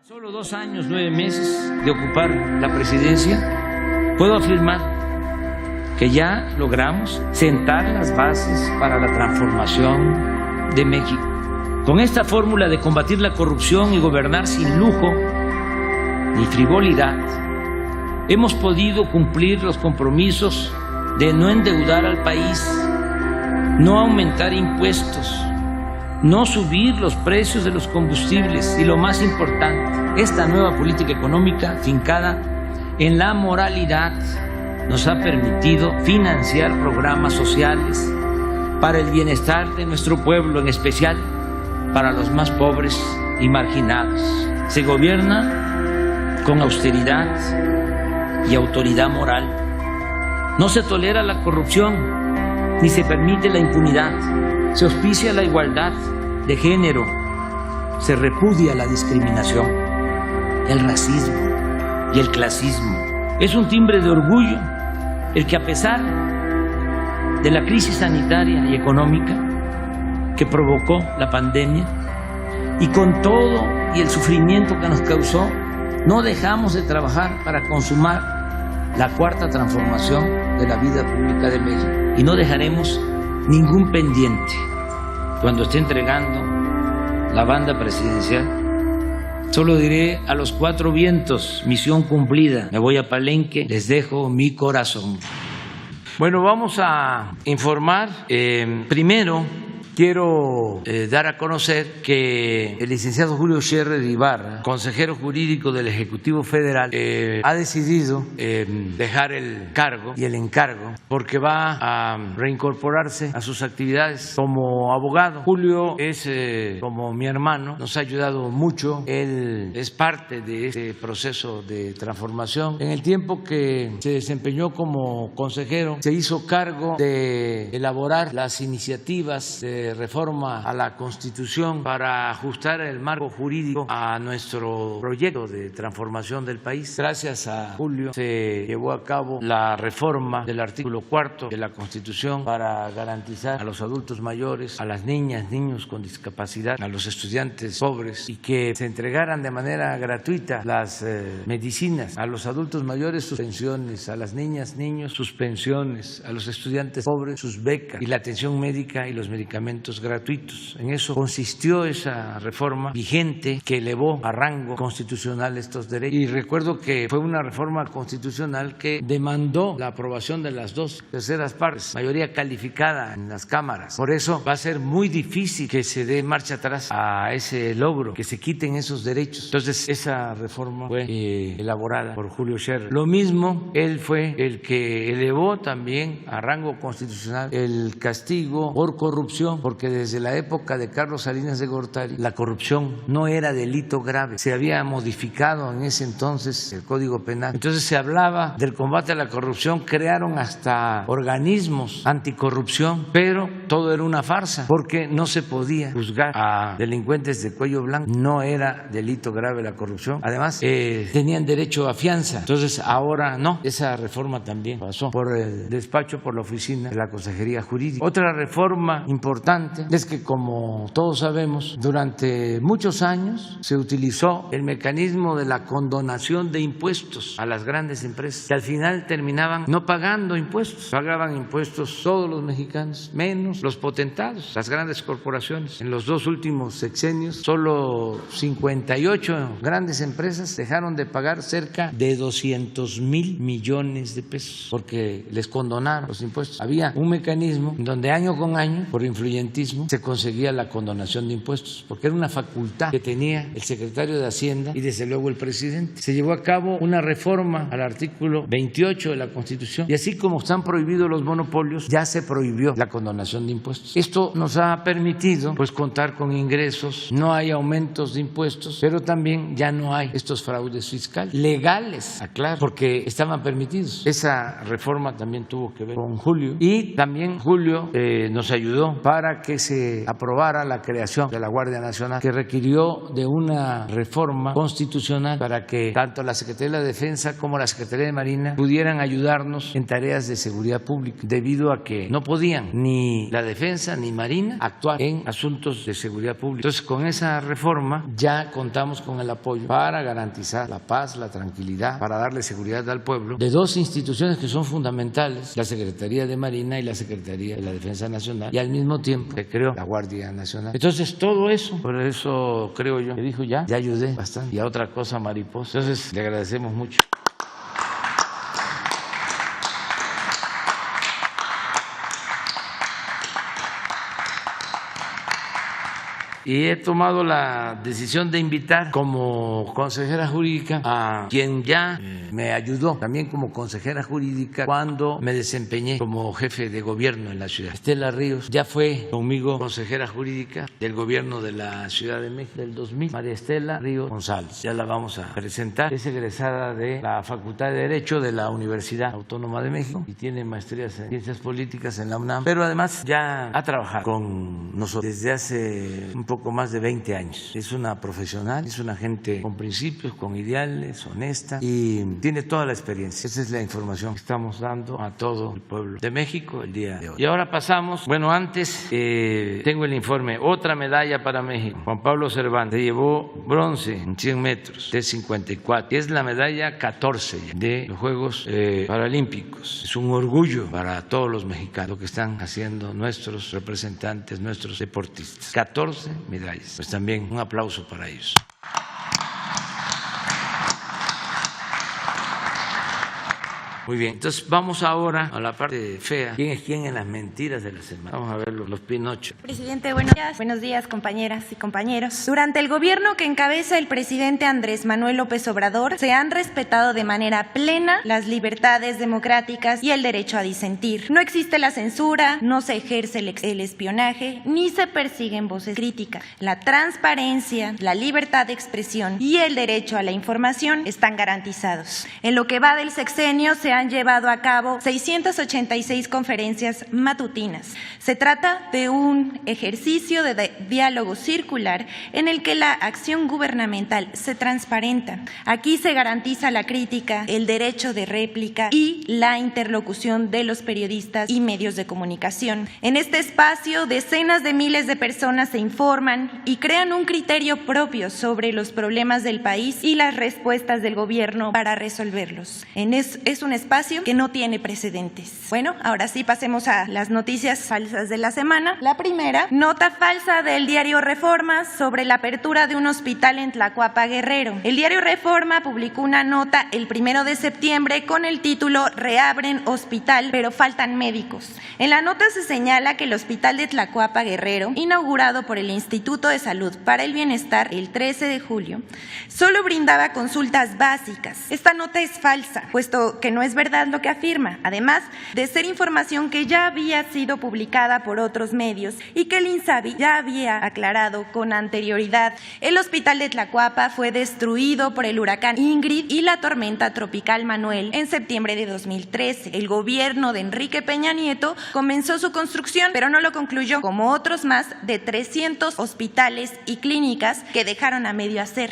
Solo 2 años, 9 meses de ocupar la presidencia, puedo afirmar que ya logramos sentar las bases para la transformación de México. Con esta fórmula de combatir la corrupción y gobernar sin lujo ni frivolidad, hemos podido cumplir los compromisos de no endeudar al país, no aumentar impuestos, no subir los precios de los combustibles y, lo más importante, esta nueva política económica fincada en la moralidad nos ha permitido financiar programas sociales para el bienestar de nuestro pueblo, en especial para los más pobres y marginados. Se gobierna con austeridad y autoridad moral. No se tolera la corrupción ni se permite la impunidad. Se auspicia la igualdad de género, se repudia la discriminación, el racismo y el clasismo. Es un timbre de orgullo el que, a pesar de la crisis sanitaria y económica que provocó la pandemia y con todo y el sufrimiento que nos causó, no dejamos de trabajar para consumar la cuarta transformación de la vida pública de México, y no dejaremos ningún pendiente. Cuando esté entregando la banda presidencial, solo diré a los 4 vientos: misión cumplida. Me voy a Palenque, les dejo mi corazón. Bueno, vamos a informar. Primero, quiero dar a conocer que el licenciado Julio Scherer Ibarra, consejero jurídico del Ejecutivo Federal, ha decidido dejar el cargo y el encargo porque va a reincorporarse a sus actividades como abogado. Julio es como mi hermano, nos ha ayudado mucho. Él es parte de este proceso de transformación. En el tiempo que se desempeñó como consejero, se hizo cargo de elaborar las iniciativas de reforma a la Constitución para ajustar el marco jurídico a nuestro proyecto de transformación del país. Gracias a Julio se llevó a cabo la reforma del artículo 4 de la Constitución para garantizar a los adultos mayores, a las niñas, niños con discapacidad, a los estudiantes pobres, y que se entregaran de manera gratuita las medicinas a los adultos mayores, sus pensiones, a las niñas, niños, sus pensiones, a los estudiantes pobres, sus becas, y la atención médica y los medicamentos gratuitos. En eso consistió esa reforma vigente que elevó a rango constitucional estos derechos. Y recuerdo que fue una reforma constitucional que demandó la aprobación de las 2/3 partes, mayoría calificada en las cámaras. Por eso va a ser muy difícil que se dé marcha atrás a ese logro, que se quiten esos derechos. Entonces, esa reforma fue elaborada por Julio Scherer. Lo mismo, él fue el que elevó también a rango constitucional el castigo por corrupción, porque desde la época de Carlos Salinas de Gortari la corrupción no era delito grave. Se había modificado en ese entonces el Código Penal. Entonces se hablaba del combate a la corrupción, crearon hasta organismos anticorrupción, pero todo era una farsa, porque no se podía juzgar a delincuentes de cuello blanco. No era delito grave la corrupción. Además, tenían derecho a fianza. Entonces ahora no. Esa reforma también pasó por el despacho, por la oficina de la Consejería Jurídica. Otra reforma importante es que, como todos sabemos, durante muchos años se utilizó el mecanismo de la condonación de impuestos a las grandes empresas, que al final terminaban no pagando impuestos. Pagaban impuestos todos los mexicanos, menos los potentados, las grandes corporaciones. En los 2 últimos sexenios, solo 58 grandes empresas dejaron de pagar cerca de 200,000 millones de pesos porque les condonaron los impuestos. Había un mecanismo donde año con año, por influyentismo, se conseguía la condonación de impuestos, porque era una facultad que tenía el secretario de Hacienda y desde luego el presidente. Se llevó a cabo una reforma al artículo 28 de la Constitución, y así como están prohibidos los monopolios, ya se prohibió la condonación de impuestos. Esto nos ha permitido contar con ingresos, no hay aumentos de impuestos, pero también ya no hay estos fraudes fiscales legales, aclaro, porque estaban permitidos. Esa reforma también tuvo que ver con Julio, y también Julio nos ayudó para que se aprobara la creación de la Guardia Nacional, que requirió de una reforma constitucional para que tanto la Secretaría de la Defensa como la Secretaría de Marina pudieran ayudarnos en tareas de seguridad pública, debido a que no podían ni la defensa ni Marina actuar en asuntos de seguridad pública. Entonces, con esa reforma ya contamos con el apoyo para garantizar la paz, la tranquilidad, para darle seguridad al pueblo de dos instituciones que son fundamentales, la Secretaría de Marina y la Secretaría de la Defensa Nacional, y al mismo tiempo se creó la Guardia Nacional. Entonces, todo eso, por eso creo yo, que dijo ya ayudé bastante. Y a otra cosa, mariposa. Entonces, le agradecemos mucho. Y he tomado la decisión de invitar como consejera jurídica a quien ya me ayudó también como consejera jurídica cuando me desempeñé como jefe de gobierno en la ciudad. Estela Ríos ya fue conmigo consejera jurídica del gobierno de la Ciudad de México del 2000. María Estela Ríos González, ya la vamos a presentar. Es egresada de la Facultad de Derecho de la Universidad Autónoma de México y tiene maestrías en Ciencias Políticas en la UNAM, pero además ya ha trabajado con nosotros desde hace un poco más de 20 años. Es una profesional, es una gente con principios, con ideales, honesta y tiene toda la experiencia. Esa es la información que estamos dando a todo el pueblo de México el día de hoy. Y ahora pasamos, antes tengo el informe, otra medalla para México. Juan Pablo Cervantes llevó bronce en 100 metros de 54, que es la medalla 14 de los Juegos Paralímpicos. Es un orgullo para todos los mexicanos lo que están haciendo nuestros representantes, nuestros deportistas. 14 medallas. Pues también un aplauso para ellos. Muy bien, entonces vamos ahora a la parte fea. ¿Quién es quién en las mentiras de la semana? Vamos a ver los Pinocho. Presidente, buenos días, compañeras y compañeros. Durante el gobierno que encabeza el presidente Andrés Manuel López Obrador, se han respetado de manera plena las libertades democráticas y el derecho a disentir. No existe la censura, no se ejerce el espionaje, ni se persiguen voces críticas. La transparencia, la libertad de expresión y el derecho a la información están garantizados. En lo que va del sexenio se han llevado a cabo 686 conferencias matutinas. Se trata de un ejercicio de diálogo circular en el que la acción gubernamental se transparenta. Aquí se garantiza la crítica, el derecho de réplica y la interlocución de los periodistas y medios de comunicación. En este espacio, decenas de miles de personas se informan y crean un criterio propio sobre los problemas del país y las respuestas del gobierno para resolverlos. Es un espacio que no tiene precedentes. Bueno, ahora sí pasemos a las noticias falsas de la semana. La primera, nota falsa del diario Reforma sobre la apertura de un hospital en Tlacoapa, Guerrero. El diario Reforma publicó una nota el 1 de septiembre con el título "Reabren hospital, pero faltan médicos". En la nota se señala que el hospital de Tlacoapa, Guerrero, inaugurado por el Instituto de Salud para el Bienestar el 13 de julio, solo brindaba consultas básicas. Esta nota es falsa, puesto que no es verdad lo que afirma, además de ser información que ya había sido publicada por otros medios y que el INSABI ya había aclarado con anterioridad. El hospital de Tlacoapa fue destruido por el huracán Ingrid y la tormenta tropical Manuel en septiembre de 2013. El gobierno de Enrique Peña Nieto comenzó su construcción, pero no lo concluyó, como otros más de 300 hospitales y clínicas que dejaron a medio hacer.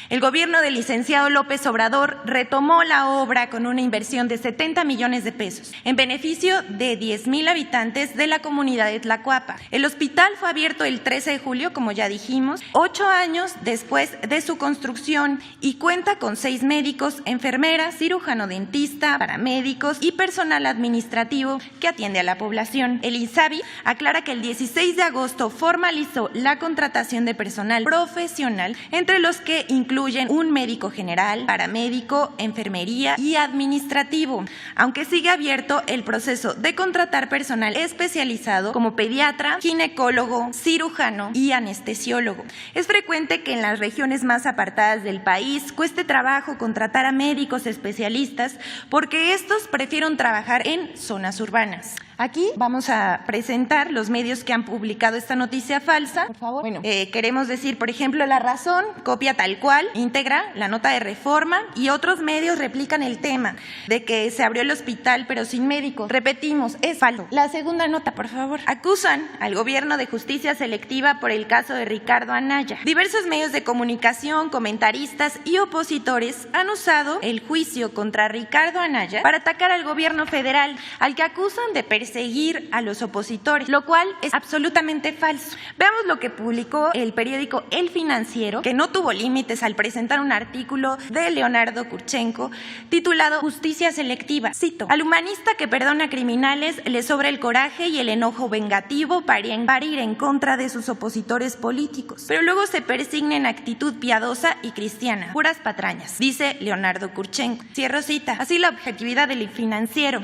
El gobierno del licenciado López Obrador retomó la obra con una inversión de 70 millones de pesos en beneficio de 10,000 habitantes de la comunidad de Tlacoapa. El hospital fue abierto el 13 de julio, como ya dijimos, 8 años después de su construcción y cuenta con 6 médicos, enfermeras, cirujano dentista, paramédicos y personal administrativo que atiende a la población. El INSABI aclara que el 16 de agosto formalizó la contratación de personal profesional, entre los que incluyen un médico general, paramédico, enfermería y administrativo, aunque sigue abierto el proceso de contratar personal especializado como pediatra, ginecólogo, cirujano y anestesiólogo. Es frecuente que en las regiones más apartadas del país cueste trabajo contratar a médicos especialistas porque estos prefieren trabajar en zonas urbanas. Aquí vamos a presentar los medios que han publicado esta noticia falsa. Por favor. Bueno, queremos decir, por ejemplo, La Razón copia tal cual, íntegra, la nota de Reforma y otros medios replican el tema. De de que se abrió el hospital pero sin médico. Repetimos, es falso. La segunda nota, por favor. Acusan al gobierno de justicia selectiva por el caso de Ricardo Anaya. Diversos medios de comunicación, comentaristas y opositores han usado el juicio contra Ricardo Anaya para atacar al gobierno federal, al que acusan de perseguir a los opositores, lo cual es absolutamente falso. Veamos lo que publicó el periódico El Financiero, que no tuvo límites al presentar un artículo de Leonardo Kurchenko titulado Justicia selectiva. Cito: al humanista que perdona criminales le sobra el coraje y el enojo vengativo para ir en contra de sus opositores políticos, pero luego se persigna en actitud piadosa y cristiana. Puras patrañas, dice Leonardo Kurchenko. Cierro cita. Así la objetividad del Financiero.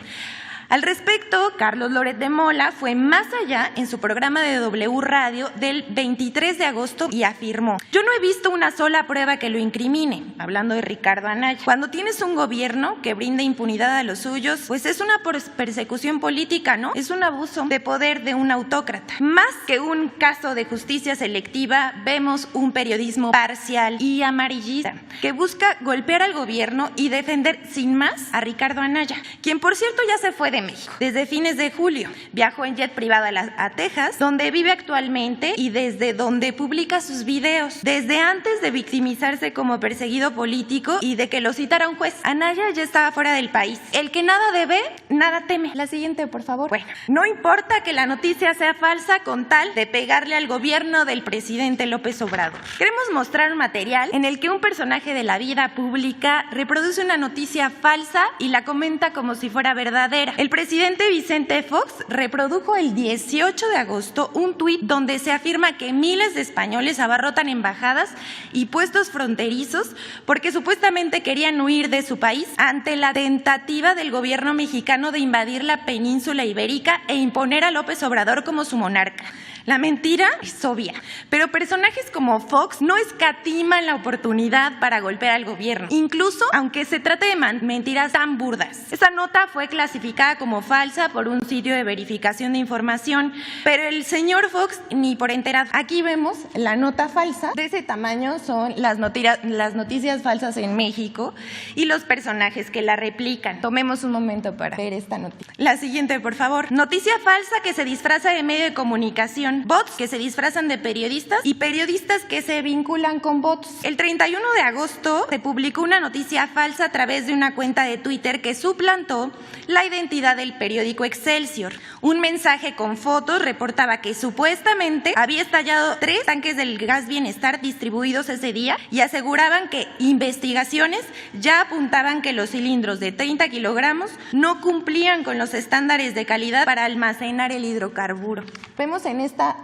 Al respecto, Carlos Loret de Mola fue más allá en su programa de W Radio del 23 de agosto y afirmó: yo no he visto una sola prueba que lo incrimine, hablando de Ricardo Anaya. Cuando tienes un gobierno que brinda impunidad a los suyos, pues es una persecución política, ¿no? Es un abuso de poder de un autócrata. Más que un caso de justicia selectiva, vemos un periodismo parcial y amarillista que busca golpear al gobierno y defender sin más a Ricardo Anaya, quien por cierto ya se fue de México desde fines de julio. Viajó en jet privado a Texas, donde vive actualmente y desde donde publica sus videos. Desde antes de victimizarse como perseguido político y de que lo citara un juez, Anaya ya estaba fuera del país. El que nada debe, nada teme. La siguiente, por favor. Bueno, no importa que la noticia sea falsa con tal de pegarle al gobierno del presidente López Obrador. Queremos mostrar un material en el que un personaje de la vida pública reproduce una noticia falsa y la comenta como si fuera verdadera. El presidente Vicente Fox reprodujo el 18 de agosto un tuit donde se afirma que miles de españoles abarrotan embajadas y puestos fronterizos porque supuestamente querían huir de su país ante la tentativa del gobierno mexicano de invadir la península ibérica e imponer a López Obrador como su monarca. La mentira es obvia, pero personajes como Fox no escatiman la oportunidad para golpear al gobierno, incluso aunque se trate de mentiras tan burdas. Esa nota fue clasificada como falsa por un sitio de verificación de información, pero el señor Fox ni por enterado. Aquí vemos la nota falsa. De ese tamaño son las noticias falsas en México y los personajes que la replican. Tomemos un momento para ver esta noticia. La siguiente, por favor. Noticia falsa que se disfraza de medio de comunicación. Bots que se disfrazan de periodistas y periodistas que se vinculan con bots. El 31 de agosto se publicó una noticia falsa a través de una cuenta de Twitter que suplantó la identidad del periódico Excelsior. Un mensaje con fotos reportaba que supuestamente había estallado 3 tanques del gas Bienestar distribuidos ese día y aseguraban que investigaciones ya apuntaban que los cilindros de 30 kilogramos no cumplían con los estándares de calidad para almacenar el hidrocarburo. Vemos en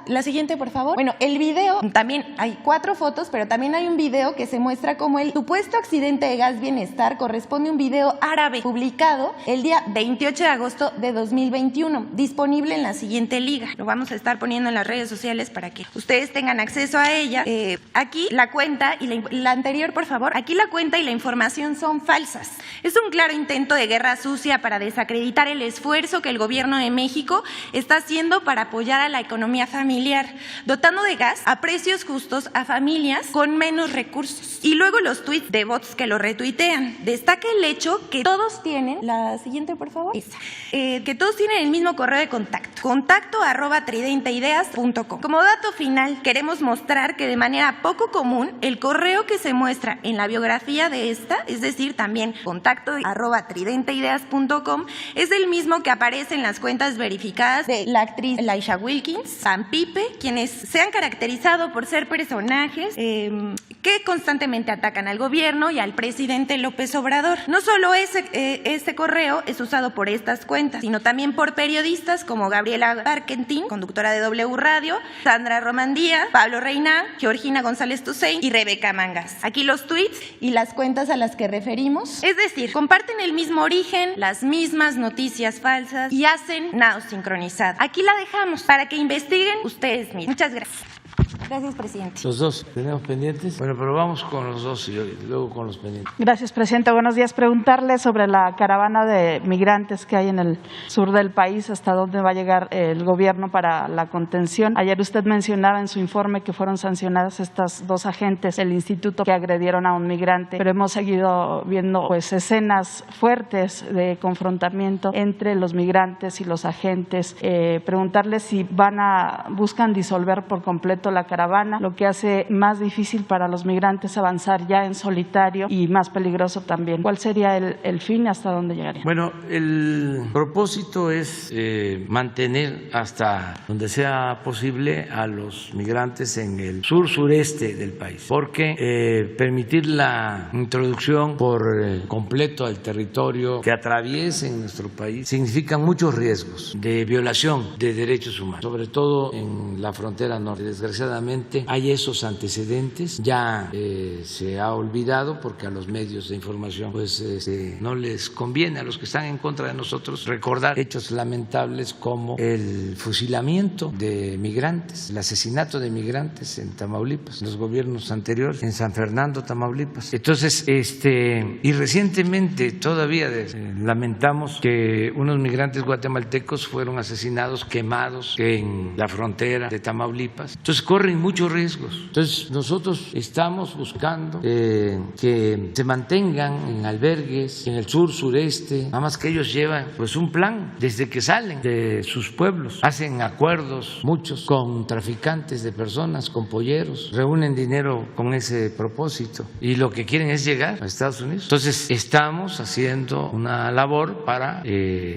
la siguiente, por favor. Bueno, el video, también hay 4 fotos, pero también hay un video que se muestra como el supuesto accidente de gas Bienestar corresponde a un video árabe publicado el día 28 de agosto de 2021, disponible en la siguiente liga. Lo vamos a estar poniendo en las redes sociales para que ustedes tengan acceso a ella. Aquí la cuenta y la anterior, por favor. Aquí la cuenta y la información son falsas. Es un claro intento de guerra sucia para desacreditar el esfuerzo que el gobierno de México está haciendo para apoyar a la economía familiar, dotando de gas a precios justos a familias con menos recursos. Y luego los tweets de bots que lo retuitean. Destaca el hecho que todos tienen, la siguiente por favor, que todos tienen el mismo correo de contacto@tridenteideas.com. Como dato final, queremos mostrar que de manera poco común, el correo que se muestra en la biografía de esta, es decir, también contacto@tridenteideas.com, es el mismo que aparece en las cuentas verificadas de la actriz Laisha Wilkins, San Pipe, quienes se han caracterizado por ser personajes que constantemente atacan al gobierno y al presidente López Obrador. No solo este correo es usado por estas cuentas, sino también por periodistas como Gabriela Barkentin, conductora de W Radio, Sandra Romandía, Pablo Reina, Georgina González Tusein y Rebeca Mangas. Aquí los tweets y las cuentas a las que referimos, es decir, comparten el mismo origen, las mismas noticias falsas y hacen nado sincronizado. Aquí la dejamos para que investiguen ustedes mismos. Muchas gracias. Gracias, presidente. Los dos tenemos pendientes. Bueno, pero vamos con los dos y luego con los pendientes. Gracias, presidente. Buenos días. Preguntarle sobre la caravana de migrantes que hay en el sur del país, hasta dónde va a llegar el gobierno para la contención. Ayer usted mencionaba en su informe que fueron sancionadas estas dos agentes del instituto que agredieron a un migrante, pero hemos seguido viendo pues escenas fuertes de confrontamiento entre los migrantes y los agentes. Preguntarle si buscan disolver por completo la caravana, lo que hace más difícil para los migrantes avanzar ya en solitario y más peligroso también. ¿Cuál sería el fin y hasta dónde llegaría? Bueno, el propósito es mantener hasta donde sea posible a los migrantes en el sur-sureste del país, porque permitir la introducción por completo al territorio que atraviesen nuestro país significa muchos riesgos de violación de derechos humanos, sobre todo en la frontera norte. Desgraciadamente hay esos antecedentes, ya se ha olvidado porque a los medios de información pues no les conviene, a los que están en contra de nosotros, recordar hechos lamentables como el fusilamiento de migrantes, el asesinato de migrantes en Tamaulipas, en los gobiernos anteriores, en San Fernando, Tamaulipas. Entonces, y recientemente todavía lamentamos que unos migrantes guatemaltecos fueron asesinados, quemados en la frontera de Tamaulipas. Entonces corren muchos riesgos. Entonces nosotros estamos buscando que se mantengan en albergues en el sur, sureste, nada más que ellos llevan pues un plan desde que salen de sus pueblos, hacen acuerdos muchos con traficantes de personas, con polleros, reúnen dinero con ese propósito y lo que quieren es llegar a Estados Unidos. Entonces estamos haciendo una labor para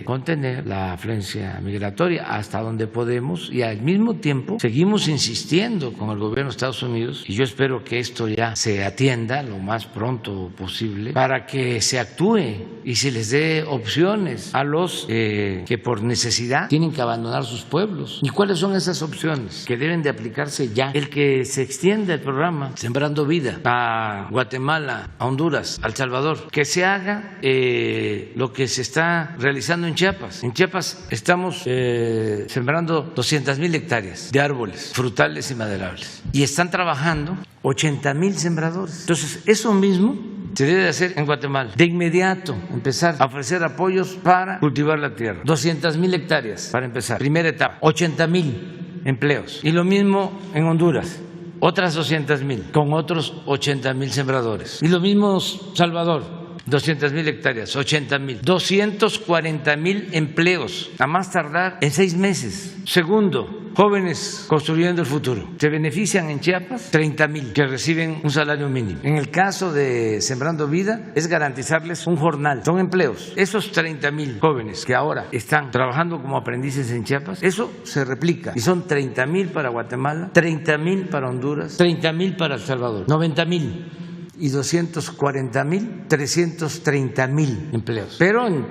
contener la afluencia migratoria hasta donde podemos y al mismo tiempo seguimos insistiendo con el gobierno de Estados Unidos y yo espero que esto ya se atienda lo más pronto posible para que se actúe y se les dé opciones a los que por necesidad tienen que abandonar sus pueblos. ¿Y cuáles son esas opciones que deben de aplicarse ya? El que se extienda el programa Sembrando Vida a Guatemala, a Honduras, a El Salvador, que se haga lo que se está realizando en Chiapas. En Chiapas estamos sembrando 200,000 hectáreas de árboles frutales y maderables y están trabajando 80,000 sembradores. Entonces, eso mismo se debe hacer en Guatemala. De inmediato empezar a ofrecer apoyos para cultivar la tierra. 200,000 hectáreas para empezar. Primera etapa. 80,000 empleos. Y lo mismo en Honduras. Otras 200,000 con otros 80,000 sembradores. Y lo mismo Salvador. 200,000 hectáreas, 80,000, 240,000 empleos, a más tardar en 6 meses. Segundo, jóvenes construyendo el futuro. Se benefician en Chiapas 30,000 que reciben un salario mínimo. En el caso de Sembrando Vida es garantizarles un jornal, son empleos. Esos 30,000 jóvenes que ahora están trabajando como aprendices en Chiapas, eso se replica y son 30,000 para Guatemala, 30,000 para Honduras, 30,000 para El Salvador, 90,000. Y 240,000, 330,000 empleos. Pero en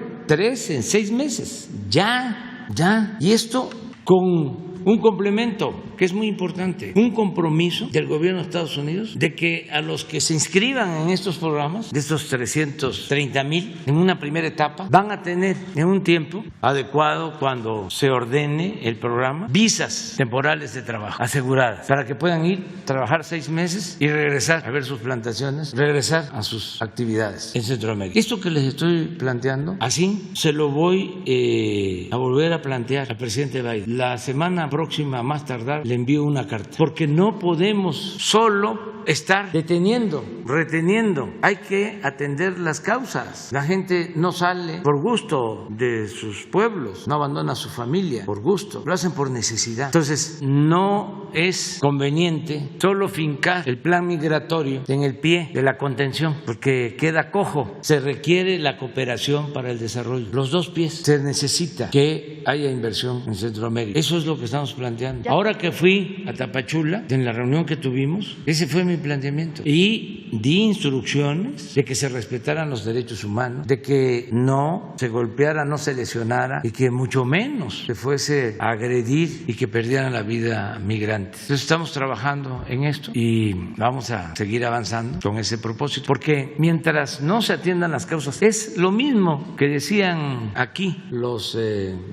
6 meses, ya. Y esto con un complemento que es muy importante, un compromiso del gobierno de Estados Unidos de que a los que se inscriban en estos programas, de estos 330,000, en una primera etapa, van a tener en un tiempo adecuado cuando se ordene el programa, visas temporales de trabajo aseguradas para que puedan ir, trabajar 6 meses y regresar a ver sus plantaciones, regresar a sus actividades en Centroamérica. Esto que les estoy planteando, así se lo voy a volver a plantear al presidente Biden. La semana próxima, más tardar, le envío una carta, porque no podemos solo estar deteniendo, reteniendo. Hay que atender las causas. La gente no sale por gusto de sus pueblos, no abandona a su familia por gusto, lo hacen por necesidad. Entonces, no es conveniente solo fincar el plan migratorio en el pie de la contención, porque queda cojo. Se requiere la cooperación para el desarrollo. Los dos pies. Se necesita que haya inversión en Centroamérica. Eso es lo que estamos planteando. Ahora que fui a Tapachula, en la reunión que tuvimos, ese fue mi mi planteamiento. Y di instrucciones de que se respetaran los derechos humanos, de que no se golpeara, no se lesionara y que mucho menos se fuese a agredir y que perdieran la vida migrantes. Entonces estamos trabajando en esto y vamos a seguir avanzando con ese propósito, porque mientras no se atiendan las causas, es lo mismo que decían aquí los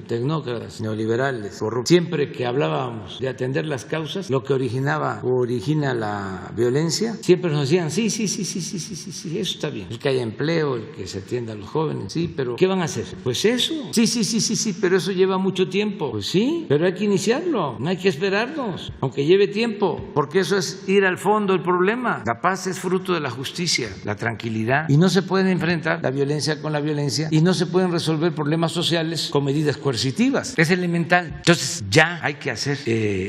tecnócratas neoliberales corruptos. Siempre que hablábamos de atender las causas, lo que originaba o origina la violencia, siempre nos decían sí, eso está bien, el que haya empleo, el que se atienda a los jóvenes, sí, pero ¿qué van a hacer? Pues eso, sí, pero eso lleva mucho tiempo. Pues sí, pero hay que iniciarlo, no hay que esperarnos, aunque lleve tiempo, porque eso es ir al fondo del problema. La paz es fruto de la justicia, la tranquilidad, y no se puede enfrentar la violencia con la violencia y no se pueden resolver problemas sociales con medidas coercitivas. Es elemental. Entonces ya hay que hacer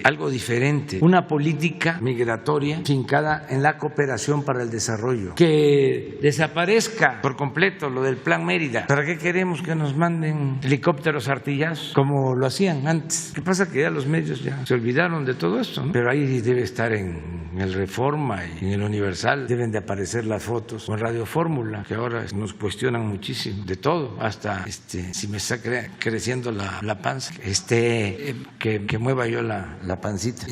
algo diferente, una política migratoria fincada en la cooperación para el desarrollo, que desaparezca por completo lo del Plan Mérida. ¿Para qué queremos que nos manden helicópteros artillados como lo hacían antes? ¿Qué pasa? Que ya los medios ya se olvidaron de todo esto, ¿no? Pero ahí debe estar en el Reforma y en el Universal deben de aparecer las fotos, o en Radio Fórmula, que ahora nos cuestionan muchísimo de todo, hasta si me está creciendo la panza, que mueva yo la pancita,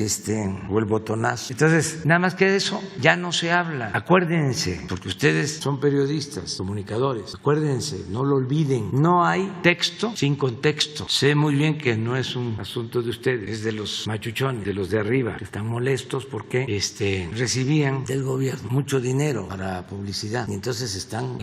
o el botonazo. Entonces, nada más que de eso ya no se habla. Acuérdense, porque ustedes son periodistas, comunicadores, acuérdense, no lo olviden, no hay texto sin contexto. Sé muy bien que no es un asunto de ustedes, es de los machuchones, de los de arriba, que están molestos porque recibían del gobierno mucho dinero para publicidad y entonces están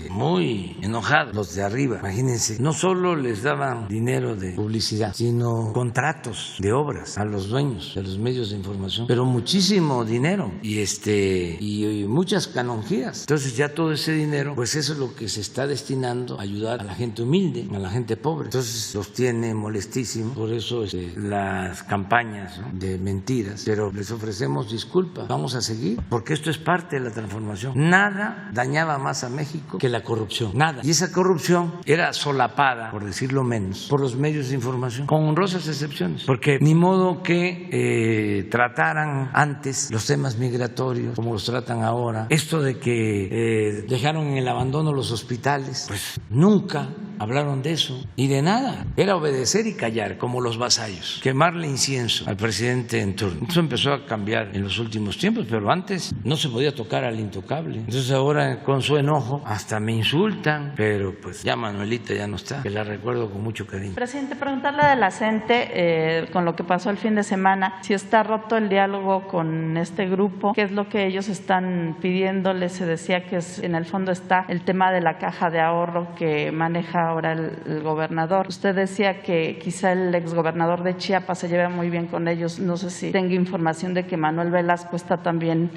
muy enojados los de arriba. Imagínense, no solo les daban dinero de publicidad, sino contratos de obras a los dueños de los medios de información, pero muchísimo dinero y muchas canonjías. Entonces ya todo ese dinero, pues eso es lo que se está destinando a ayudar a la gente humilde, a la gente pobre. Entonces los tiene molestísimos, por eso las campañas, ¿no?, de mentiras, pero les ofrecemos disculpas, vamos a seguir, porque esto es parte de la transformación. Nada dañaba más a México que la corrupción, nada. Y esa corrupción era solapada, por decirlo menos, por los medios de información, con honrosas excepciones, porque ni modo que trataran antes los temas migratorios como los tratan ahora. Esto de que dejaron en el abandono los hospitales, pues nunca hablaron de eso y de nada. Era obedecer y callar, como los vasallos, quemarle incienso al presidente en turno. Eso empezó a cambiar en los últimos tiempos, pero antes no se podía tocar al intocable. Entonces ahora, con su enojo, hasta me insultan, pero pues ya Manuelita ya no está, que la recuerdo con mucho cariño. Presidente, preguntarle de la CENTE, con lo que pasó el fin de semana, si está roto el diálogo con este grupo, qué es lo que ellos están pidiéndole. Se decía que en el fondo está el tema de la caja de ahorro que maneja ahora el gobernador. Usted decía que quizá el exgobernador de Chiapas se lleva muy bien con ellos. No sé si tengo información de que Manuel Velasco está también,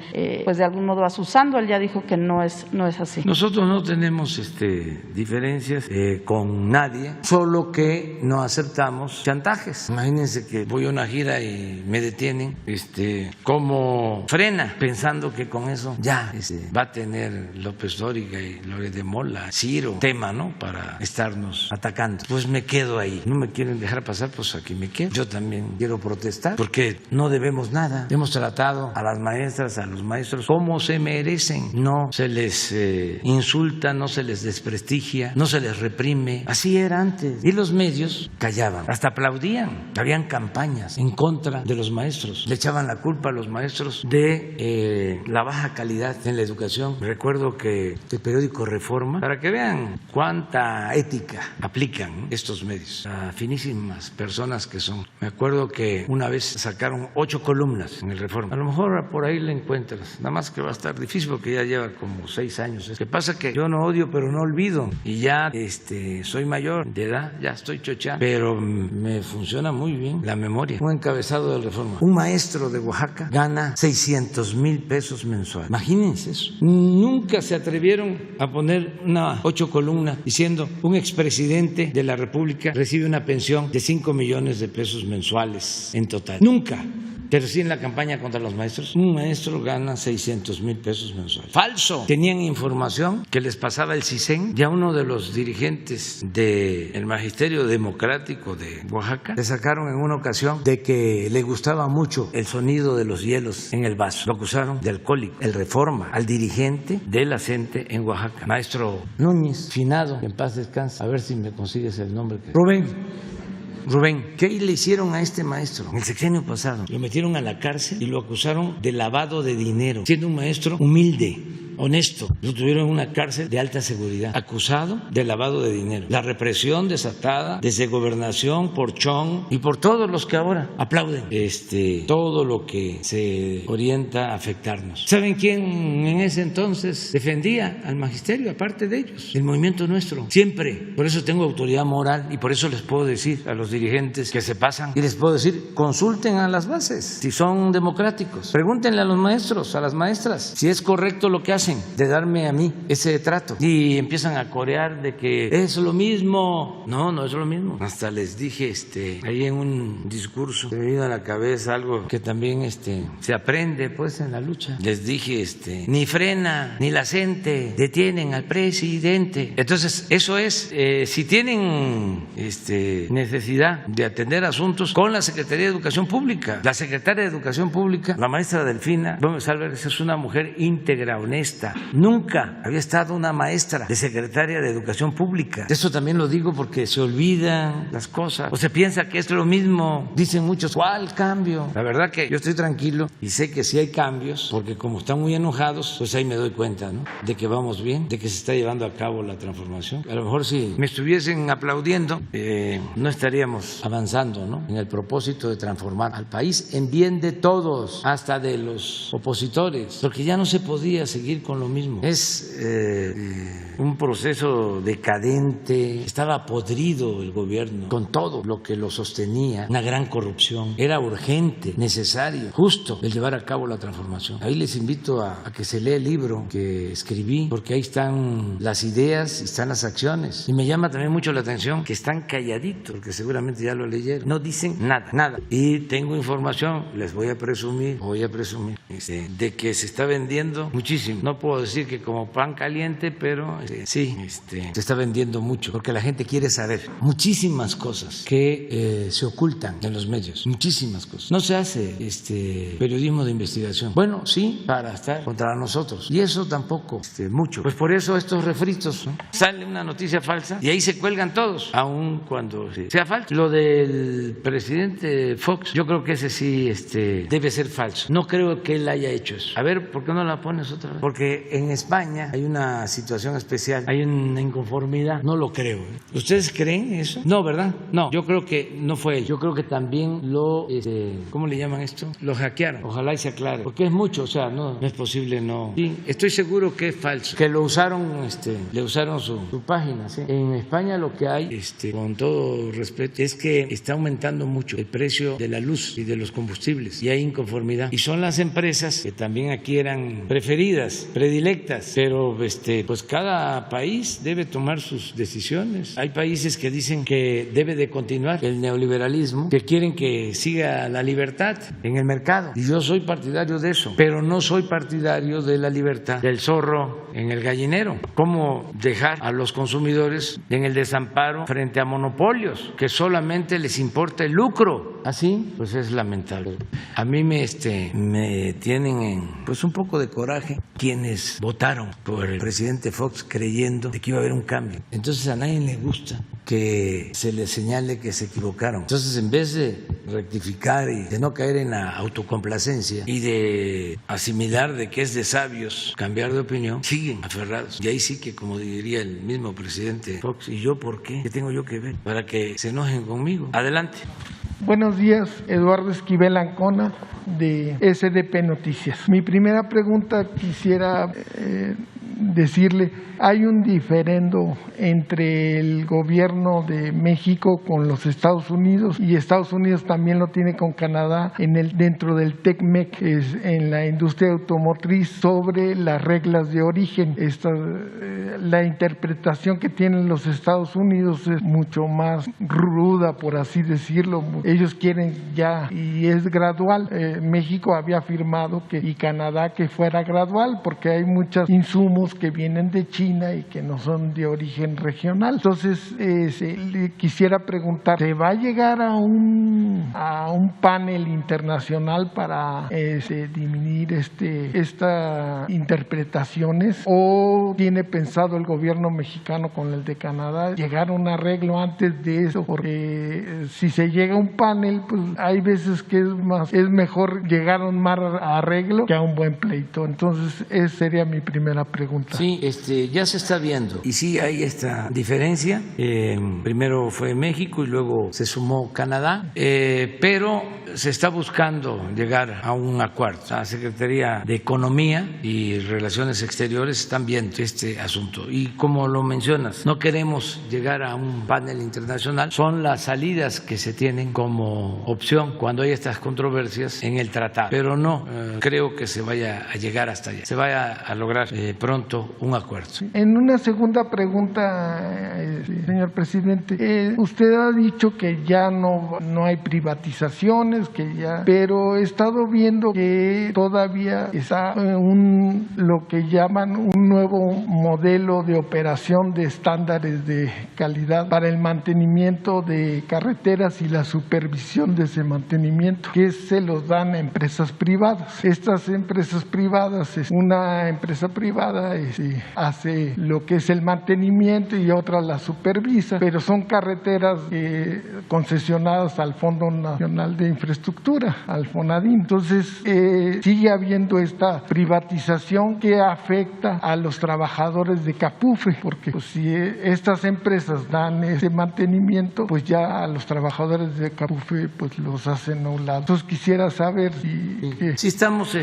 pues de algún modo asusando. Él ya dijo que no es así. Nosotros no tenemos diferencias con nadie, solo que no aceptamos chantajes. Imagínense que voy a una gira y me detienen, como frena, pensando que con eso ya va a tener López Dóriga y Loret de Mola, Ciro, tema, ¿no?, para estarnos atacando. Pues me quedo ahí. No me quieren dejar pasar, pues aquí me quedo. Yo también quiero protestar porque no debemos nada. Hemos tratado a las maestras, a los maestros como se merecen. No se les insulta, no se les desprestigia, no se les reprime. Así era antes. Y los medios callaban, hasta aplaudían. Habían campañas en contra de los maestros. Le echaban la culpa a los maestros de la baja calidad en la educación. Recuerdo que el periódico Reforma, para que vean cuánta ética aplican estos medios a finísimas personas que son. Me acuerdo que una vez sacaron 8 columnas en el Reforma. A lo mejor por ahí la encuentras, nada más que va a estar difícil porque ya lleva como 6 años. ¿Qué pasa? Que yo no odio, pero no olvido. Y ya soy mayor de edad, ya estoy chochando, pero me funciona muy bien la memoria. Un encabezado del Reforma: un maestro de Oaxaca gana 600,000 pesos mensuales. Imagínense eso. Nunca se atrevieron a poner 8 columnas diciendo: un expresidente de la República recibe una pensión de 5 millones de pesos mensuales en total. Nunca. pero sí en la campaña contra los maestros. Un maestro gana 600,000 pesos mensuales. Falso. Tenían información que les pasaba el CISEN. Ya uno de los dirigentes del Magisterio Democrático de Oaxaca le sacaron en una ocasión de que le gustaba mucho el sonido de los hielos en el vaso. Lo acusaron de alcohólico. El Reforma, al dirigente de la CENTE en Oaxaca, maestro Núñez, finado, en paz descanse. A ver si me consigues el nombre. Rubén, ¿qué le hicieron a este maestro? En el sexenio pasado lo metieron a la cárcel y lo acusaron de lavado de dinero, siendo un maestro humilde, honesto. Lo tuvieron en una cárcel de alta seguridad, acusado de lavado de dinero. La represión desatada desde Gobernación, por Chong y por todos los que ahora aplauden todo lo que se orienta a afectarnos. ¿Saben quién en ese entonces defendía al magisterio, aparte de ellos? El movimiento nuestro, siempre. Por eso tengo autoridad moral y por eso les puedo decir a los dirigentes que se pasan y les puedo decir, consulten a las bases si son democráticos. Pregúntenle a los maestros, a las maestras, si es correcto lo que hacen de darme a mí ese trato. Y empiezan a corear de que es lo mismo. No, no es lo mismo. Hasta les dije ahí en un discurso, me vino a la cabeza algo que también se aprende pues en la lucha. Les dije ni frena ni la CENTE detienen al presidente. Entonces eso es si tienen necesidad de atender asuntos con la Secretaría de Educación Pública. La secretaria de Educación Pública, la maestra Delfina Gómez Álvarez, es una mujer íntegra, honesta. Nunca había estado una maestra de secretaria de Educación Pública. Esto también lo digo porque se olvidan las cosas o se piensa que es lo mismo. Dicen muchos, ¿cuál cambio? La verdad que yo estoy tranquilo y sé que sí hay cambios, porque como están muy enojados, pues ahí me doy cuenta, ¿no?, de que vamos bien, de que se está llevando a cabo la transformación. A lo mejor si me estuviesen aplaudiendo, no estaríamos avanzando, ¿no?, en el propósito de transformar al país en bien de todos, hasta de los opositores, porque ya no se podía seguir con lo mismo. Es un proceso decadente. Estaba podrido el gobierno con todo lo que lo sostenía, una gran corrupción. Era urgente, necesario, justo el llevar a cabo la transformación. Ahí les invito a que se lea el libro que escribí, porque ahí están las ideas y están las acciones. Y me llama también mucho la atención que están calladitos, porque seguramente ya lo leyeron. No dicen nada. Y tengo información, les voy a presumir, de que se está vendiendo muchísimo. No puedo decir que como pan caliente, pero sí, se está vendiendo mucho, porque la gente quiere saber muchísimas cosas que se ocultan en los medios, muchísimas cosas. No se hace periodismo de investigación. Bueno, sí, para estar contra nosotros, y eso tampoco mucho. Pues por eso estos refritos, ¿no? Sale una noticia falsa y ahí se cuelgan todos, aun cuando sea falso. Lo del presidente Fox, yo creo que ese sí debe ser falso. No creo que él haya hecho eso. A ver, ¿por qué no la pones otra vez? Porque en España hay una situación especial, hay una inconformidad. No lo creo. ¿Ustedes creen eso? No, ¿verdad? No, yo creo que no fue él. Yo creo que también lo, ¿cómo le llaman esto? Lo hackearon. Ojalá y se aclare, porque es mucho, o sea, no es posible, no. Sí, estoy seguro que es falso, que lo usaron, le usaron su página, ¿sí? En España lo que hay, con todo respeto, es que está aumentando mucho el precio de la luz y de los combustibles, y hay inconformidad. Y son las empresas que también aquí eran preferidas, predilectas, pero pues cada país debe tomar sus decisiones. Hay países que dicen que debe de continuar el neoliberalismo, que quieren que siga la libertad en el mercado, y yo soy partidario de eso, pero no soy partidario de la libertad del zorro en el gallinero. ¿Cómo dejar a los consumidores en el desamparo frente a monopolios que solamente les importa el lucro? Así, pues es lamentable. A mí me tienen pues un poco de coraje quienes votaron por el presidente Fox creyendo de que iba a haber un cambio. Entonces a nadie le gusta que se les señale que se equivocaron. Entonces, en vez de rectificar y de no caer en la autocomplacencia y de asimilar de que es de sabios cambiar de opinión, siguen aferrados. Y ahí sí que, como diría el mismo presidente Fox, ¿y yo por qué? ¿Qué tengo yo que ver para que se enojen conmigo? Adelante. Buenos días, Eduardo Esquivel Ancona, de SDP Noticias. Mi primera pregunta quisiera decirle, hay un diferendo entre el gobierno de México con los Estados Unidos, y Estados Unidos también lo tiene con Canadá dentro del TECMEC, en la industria automotriz, sobre las reglas de origen. La interpretación que tienen los Estados Unidos es mucho más ruda, por así decirlo. Ellos quieren ya, y es gradual. México había afirmado y Canadá que fuera gradual, porque hay muchos insumos que vienen de China y que no son de origen regional. Entonces, le quisiera preguntar, ¿se va a llegar a un panel internacional para disminuir estas interpretaciones, o tiene pensado el gobierno mexicano con el de Canadá llegar a un arreglo antes de eso? Porque si se llega a un panel, pues hay veces que es mejor llegar a un mal arreglo que a un buen pleito. Entonces, esa sería mi primera pregunta. Sí, ya se está viendo, y sí hay esta diferencia. Primero fue México y luego se sumó Canadá, pero se está buscando llegar a un acuerdo. La Secretaría de Economía y Relaciones Exteriores están viendo este asunto, y como lo mencionas, no queremos llegar a un panel internacional. Son las salidas que se tienen como opción cuando hay estas controversias en el tratado, pero no creo que se vaya a llegar hasta allá, se vaya a lograr pronto un acuerdo. En una segunda pregunta, señor presidente, usted ha dicho que ya no hay privatizaciones, pero he estado viendo que todavía está lo que llaman un nuevo modelo de operación de estándares de calidad para el mantenimiento de carreteras y la supervisión de ese mantenimiento, que se los dan a empresas privadas. Estas empresas privadas, una empresa privada hace lo que es el mantenimiento y otra la supervisa, pero son carreteras concesionadas al Fondo Nacional de Infraestructura, al FONADIN. Entonces, sigue habiendo esta privatización que afecta a los trabajadores de CAPUFE, porque pues, si estas empresas dan ese mantenimiento, pues ya a los trabajadores de CAPUFE pues los hacen a un lado. Entonces, quisiera saber si estamos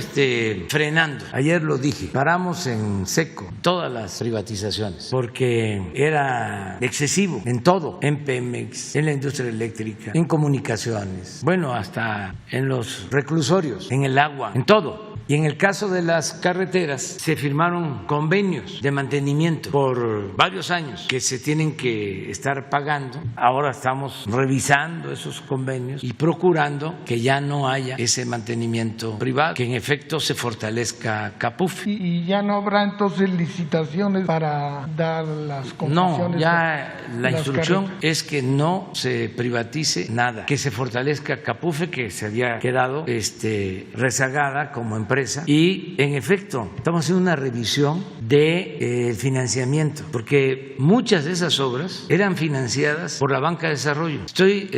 frenando. Ayer lo dije, paramos en seco todas las privatizaciones, porque era excesivo en todo, en Pemex, en la industria eléctrica, en comunicaciones, bueno, hasta en los reclusorios, en el agua, en todo. Y en el caso de las carreteras se firmaron convenios de mantenimiento por varios años que se tienen que estar pagando. Ahora estamos revisando esos convenios y procurando que ya no haya ese mantenimiento privado, que en efecto se fortalezca CAPUFE. ¿Y ya no habrá entonces licitaciones para dar las concesiones? No, ya la instrucción es que no se privatice nada, que se fortalezca CAPUFE, que se había quedado rezagada como empresa. Y en efecto estamos haciendo una revisión de financiamiento, porque muchas de esas obras eran financiadas por la banca de desarrollo. Estoy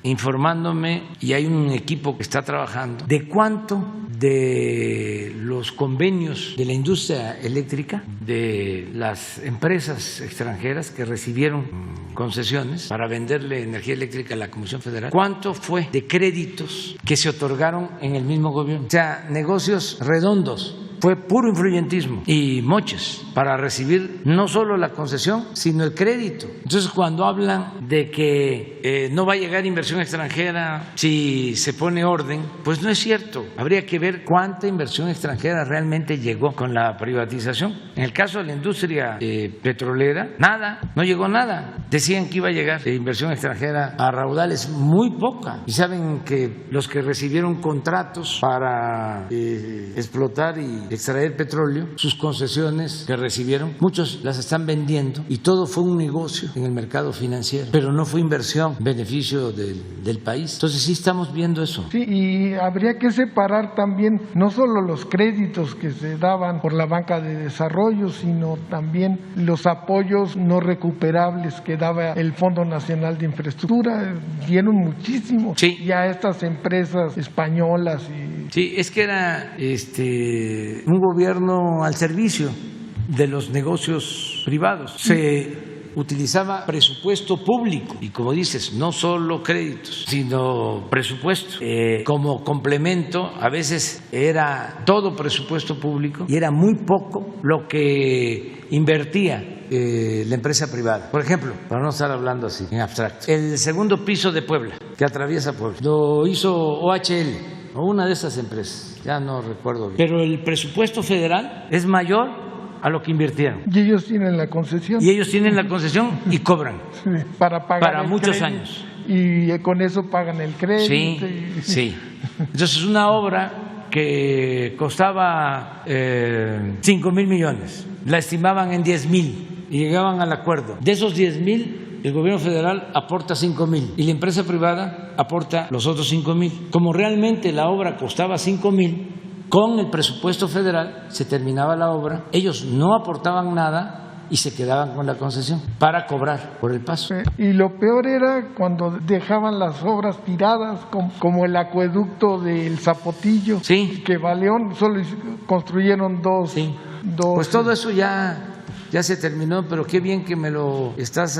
informándome, y hay un equipo que está trabajando, de cuánto de los convenios de la industria eléctrica, de las empresas extranjeras que recibieron concesiones para venderle energía eléctrica a la Comisión Federal, cuánto fue de créditos que se otorgaron en el mismo gobierno. O sea, negocios redondos. Fue puro influyentismo y moches para recibir no solo la concesión, sino el crédito. Entonces, cuando hablan de que no va a llegar inversión extranjera si se pone orden, pues no es cierto. Habría que ver cuánta inversión extranjera realmente llegó con la privatización. En el caso de la industria petrolera, nada, no llegó nada. Decían que iba a llegar inversión extranjera a raudales muy poca. Y saben que los que recibieron contratos para explotar y extraer petróleo, sus concesiones que recibieron, muchos las están vendiendo, y todo fue un negocio en el mercado financiero, pero no fue inversión, beneficio del país. Entonces sí estamos viendo eso. Sí, y habría que separar también no solo los créditos que se daban por la banca de desarrollo, sino también los apoyos no recuperables que daba el Fondo Nacional de Infraestructura. Dieron muchísimo, sí, y a estas empresas españolas. Sí, es que era un gobierno al servicio de los negocios privados. Se utilizaba presupuesto público y, como dices, no solo créditos, sino presupuesto como complemento. A veces era todo presupuesto público y era muy poco lo que invertía la empresa privada. Por ejemplo, para no estar hablando así en abstracto, el segundo piso de Puebla, que atraviesa Puebla, lo hizo OHL o una de esas empresas, ya no recuerdo bien, pero el presupuesto federal es mayor a lo que invirtieron. Y ellos tienen la concesión. Y ellos tienen la concesión y cobran para pagar para muchos años. Y con eso pagan el crédito. Sí. Entonces, una obra que costaba 5,000 millones, la estimaban en 10,000 y llegaban al acuerdo. De esos 10,000, el gobierno federal aporta 5,000 y la empresa privada aporta los otros 5,000. Como realmente la obra costaba 5,000, con el presupuesto federal se terminaba la obra, ellos no aportaban nada y se quedaban con la concesión para cobrar por el paso. Y lo peor era cuando dejaban las obras tiradas, como el acueducto del Zapotillo, que Baleón solo construyeron dos. Pues todo eso ya se terminó, pero qué bien que me lo estás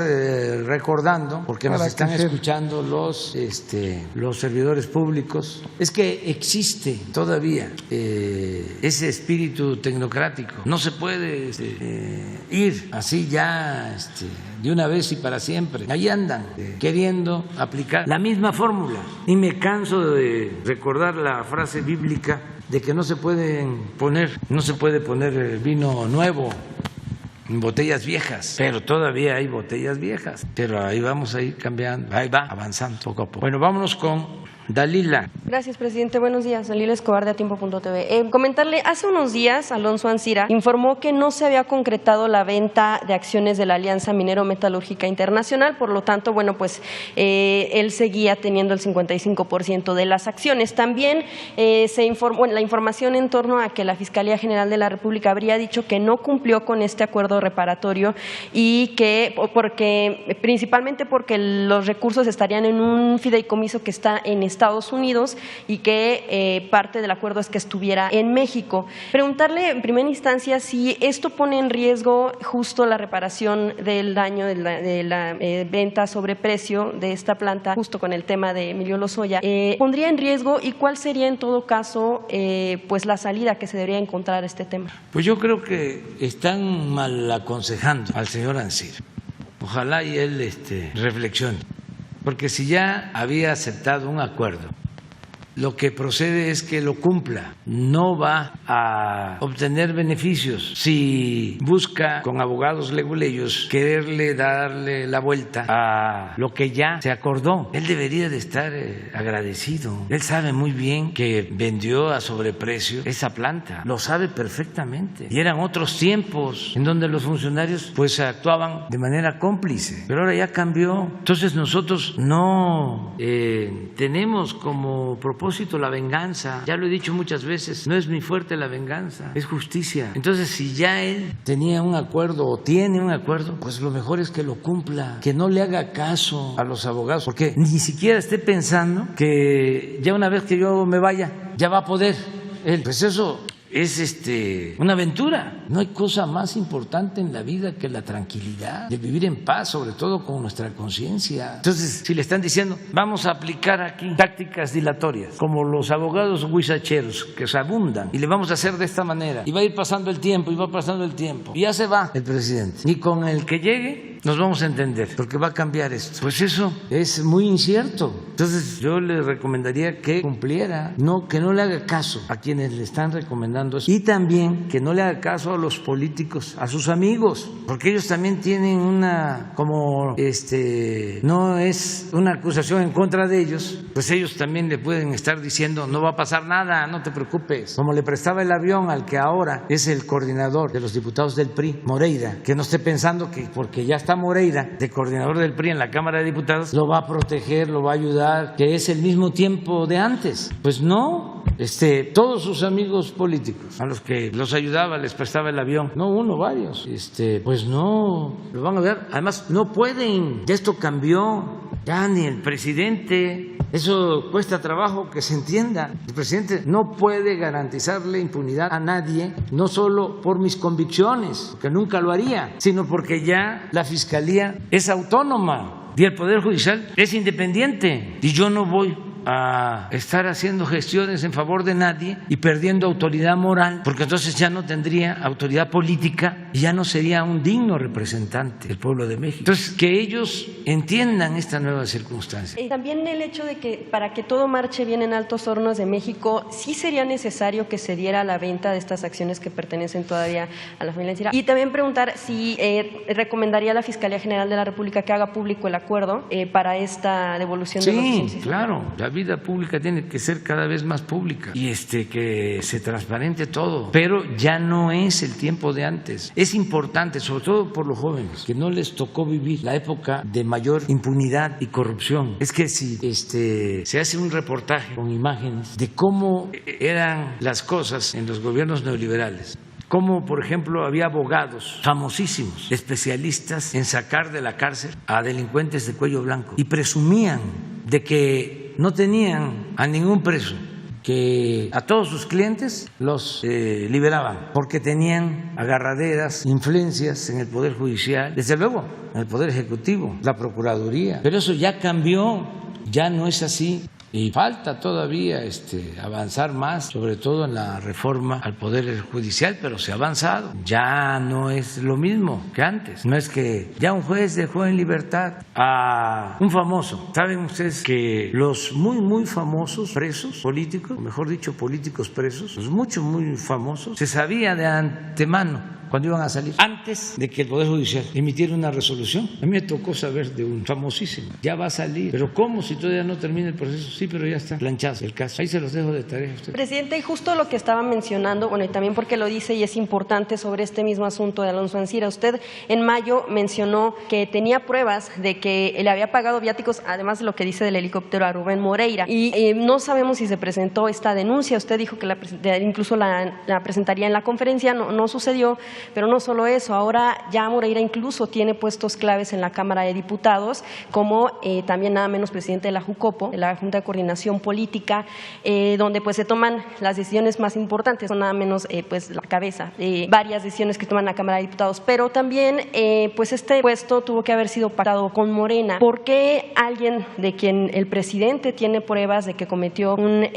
recordando, porque nos están escuchando los servidores públicos. Es que existe todavía ese espíritu tecnocrático. No se puede ir así ya de una vez y para siempre. Ahí andan queriendo aplicar la misma fórmula. Y me canso de recordar la frase bíblica de que no se puede poner vino nuevo en botellas viejas, pero todavía hay botellas viejas, pero ahí vamos a ir cambiando, ahí va avanzando poco a poco. Bueno, vámonos con Dalila. Gracias, presidente. Buenos días. Dalila Escobar, de Atiempo.tv. Comentarle, hace unos días, Alonso Ancira informó que no se había concretado la venta de acciones de la Alianza Minero-Metalúrgica Internacional, por lo tanto, él seguía teniendo el 55% de las acciones. También se informó, la información en torno a que la Fiscalía General de la República habría dicho que no cumplió con este acuerdo reparatorio y que, principalmente porque los recursos estarían en un fideicomiso que está en Estados Unidos y que parte del acuerdo es que estuviera en México. Preguntarle en primera instancia si esto pone en riesgo justo la reparación del daño de la venta sobre precio de esta planta, justo con el tema de Emilio Lozoya. ¿Pondría en riesgo y cuál sería en todo caso la salida que se debería encontrar a este tema? Pues yo creo que están mal aconsejando al señor Ancira. Ojalá y él reflexione. Porque si ya había aceptado un acuerdo, lo que procede es que lo cumpla. No va a obtener beneficios si busca con abogados leguleyos quererle darle la vuelta a lo que ya se acordó. Él debería de estar agradecido. Él sabe muy bien que vendió a sobreprecio esa planta. Lo sabe perfectamente. Y eran otros tiempos en donde los funcionarios actuaban de manera cómplice. Pero ahora ya cambió. Entonces nosotros no tenemos como propósito la venganza. Ya lo he dicho muchas veces, no es mi fuerte la venganza, es justicia. Entonces, si ya él tenía un acuerdo o tiene un acuerdo, pues lo mejor es que lo cumpla, que no le haga caso a los abogados, porque ni siquiera esté pensando que ya una vez que yo me vaya, ya va a poder él. Pues eso es una aventura. No hay cosa más importante en la vida que la tranquilidad, de vivir en paz, sobre todo con nuestra conciencia. Entonces, si le están diciendo, vamos a aplicar aquí tácticas dilatorias, como los abogados huizacheros que se abundan, y le vamos a hacer de esta manera, y va a ir pasando el tiempo, y va pasando el tiempo, y ya se va el presidente, y con el que llegue nos vamos a entender, porque va a cambiar esto. Pues eso es muy incierto. Entonces yo le recomendaría que cumpliera, que no le haga caso a quienes le están recomendando eso, y también que no le haga caso a los políticos, a sus amigos, porque ellos también tienen no es una acusación en contra de ellos, pues ellos también le pueden estar diciendo, no va a pasar nada, no te preocupes, como le prestaba el avión al que ahora es el coordinador de los diputados del PRI, Moreira, que no esté pensando que porque ya está Moreira de coordinador del PRI en la Cámara de Diputados lo va a proteger, lo va a ayudar, que es el mismo tiempo de antes. Pues no, todos sus amigos políticos a los que los ayudaba, les prestaba el avión, no uno, varios, pues no lo van a ver. Además no pueden, ya esto cambió, ya ni el presidente Eso cuesta trabajo que se entienda. El presidente no puede garantizarle impunidad a nadie, no solo por mis convicciones, que nunca lo haría, sino porque ya la Fiscalía es autónoma y el Poder Judicial es independiente. Y yo no voy a estar haciendo gestiones en favor de nadie y perdiendo autoridad moral, porque entonces ya no tendría autoridad política y ya no sería un digno representante del pueblo de México. Entonces, que ellos entiendan esta nueva circunstancia. También el hecho de que para que todo marche bien en Altos Hornos de México, sí sería necesario que se diera la venta de estas acciones que pertenecen todavía a la familia Ancira. Y también preguntar si recomendaría a la Fiscalía General de la República que haga público el acuerdo para esta devolución de los bienes. Sí, claro. La vida pública tiene que ser cada vez más pública y que se transparente todo, pero ya no es el tiempo de antes. Es importante, sobre todo por los jóvenes, que no les tocó vivir la época de mayor impunidad y corrupción. Es que si se hace un reportaje con imágenes de cómo eran las cosas en los gobiernos neoliberales, como por ejemplo había abogados famosísimos, especialistas en sacar de la cárcel a delincuentes de cuello blanco y presumían de que no tenían a ningún preso, que a todos sus clientes los liberaban porque tenían agarraderas, influencias en el Poder Judicial, desde luego en el Poder Ejecutivo, la Procuraduría. Pero eso ya cambió, ya no es así. Y falta todavía avanzar más, sobre todo en la reforma al Poder Judicial, pero se ha avanzado. Ya no es lo mismo que antes. No es que ya un juez dejó en libertad a un famoso. ¿Saben ustedes que los muy famosos presos políticos, o mejor dicho, políticos presos, los muy famosos, se sabía de antemano cuando iban a salir, antes de que el Poder Judicial emitiera una resolución? A mí me tocó saber de un famosísimo, ya va a salir. ¿Pero cómo si todavía no termina el proceso? Sí, pero ya está planchado el caso. Ahí se los dejo de tarea a usted. Presidente, y justo lo que estaba mencionando, bueno, y también porque lo dice y es importante sobre este mismo asunto de Alonso Ancira, usted en mayo mencionó que tenía pruebas de que le había pagado viáticos, además de lo que dice del helicóptero, a Rubén Moreira, y no sabemos si se presentó esta denuncia. Usted dijo que incluso la presentaría en la conferencia, no sucedió. Pero no solo eso, ahora ya Moreira incluso tiene puestos claves en la Cámara de Diputados, como también nada menos presidente de la JUCOPO, de la Junta de Coordinación Política, donde pues se toman las decisiones más importantes, son nada menos pues la cabeza de varias decisiones que toman la Cámara de Diputados. Pero también pues este puesto tuvo que haber sido pactado con Morena. ¿Por qué alguien de quien el presidente tiene pruebas de que cometió un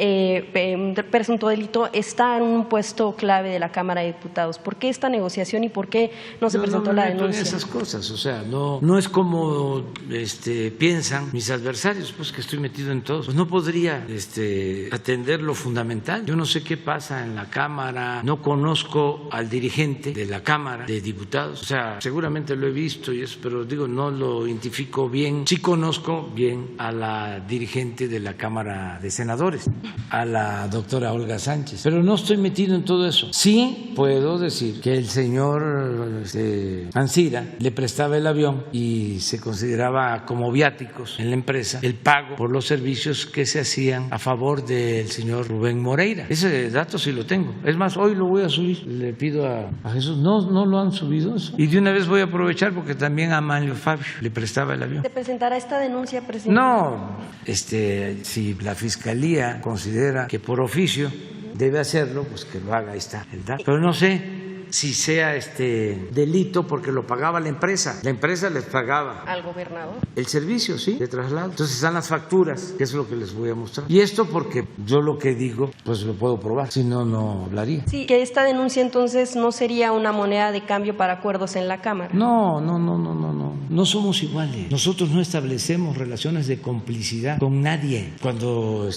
presunto delito está en un puesto clave de la Cámara de Diputados? ¿Por qué esta negociación y por qué no se presentó la denuncia? Esas cosas, o sea, no es como piensan mis adversarios, pues que estoy metido en todo. Pues no podría atender lo fundamental. Yo no sé qué pasa en la Cámara, no conozco al dirigente de la Cámara de Diputados, o sea, seguramente lo he visto y eso, pero digo, no lo identifico bien. Sí conozco bien a la dirigente de la Cámara de Senadores, a la doctora Olga Sánchez, pero no estoy metido en todo eso. Sí puedo decir que el señor Ancira le prestaba el avión y se consideraba como viáticos en la empresa el pago por los servicios que se hacían a favor del señor Rubén Moreira. Ese dato sí lo tengo. Es más, hoy lo voy a subir. Le pido a Jesús, no lo han subido eso. Y de una vez voy a aprovechar porque también a Manlio Fabio le prestaba el avión. ¿Se presentará esta denuncia, presidente? No, si la Fiscalía considera que por oficio debe hacerlo, pues que lo haga, ahí está el dato. Pero no sé si sea delito porque lo pagaba la empresa les pagaba al gobernador el servicio, sí, de traslado. Entonces están las facturas, que es lo que les voy a mostrar. Y esto porque yo lo que digo, pues lo puedo probar, si no, no hablaría. Sí, que esta denuncia entonces no sería una moneda de cambio para acuerdos en la Cámara. No somos iguales. Nosotros no establecemos relaciones de complicidad con nadie. Cuando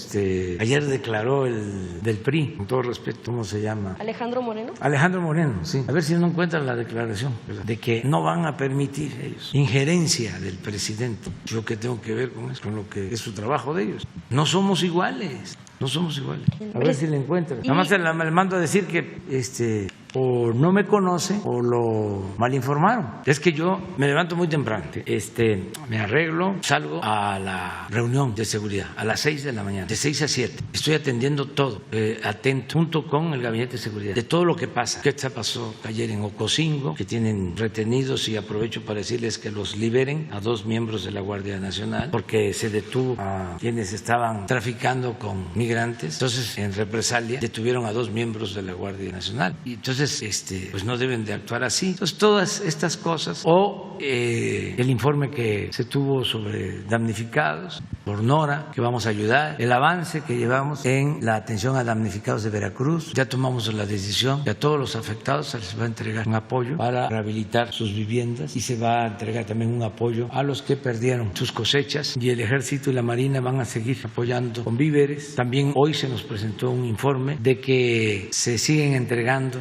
ayer declaró el del PRI, con todo respeto, ¿cómo se llama? Alejandro Moreno, sí. A ver si no encuentran la declaración, ¿verdad?, de que no van a permitir ellos injerencia del presidente. Yo que tengo que ver con eso, con lo que es su trabajo de ellos. No somos iguales. A ver si la encuentran. Nada más le mando a decir que o no me conoce o lo malinformaron. Es que yo me levanto muy temprano, me arreglo, salgo a la reunión de seguridad a las 6 de la mañana, de 6 a 7. Estoy atendiendo todo, atento, junto con el Gabinete de Seguridad, de todo lo que pasa. ¿Qué pasó ayer en Ocosingo? Que tienen retenidos, y aprovecho para decirles que los liberen a 2 miembros de la Guardia Nacional, porque se detuvo a quienes estaban traficando con migrantes. Entonces, en represalia, detuvieron a 2 miembros de la Guardia Nacional. Y entonces, pues no deben de actuar así. Entonces, todas estas cosas, o el informe que se tuvo sobre damnificados por Nora, que vamos a ayudar, el avance que llevamos en la atención a damnificados de Veracruz. Ya tomamos la decisión que a todos los afectados se les va a entregar un apoyo para rehabilitar sus viviendas, y se va a entregar también un apoyo a los que perdieron sus cosechas, y el Ejército y la Marina van a seguir apoyando con víveres. También hoy se nos presentó un informe de que se siguen entregando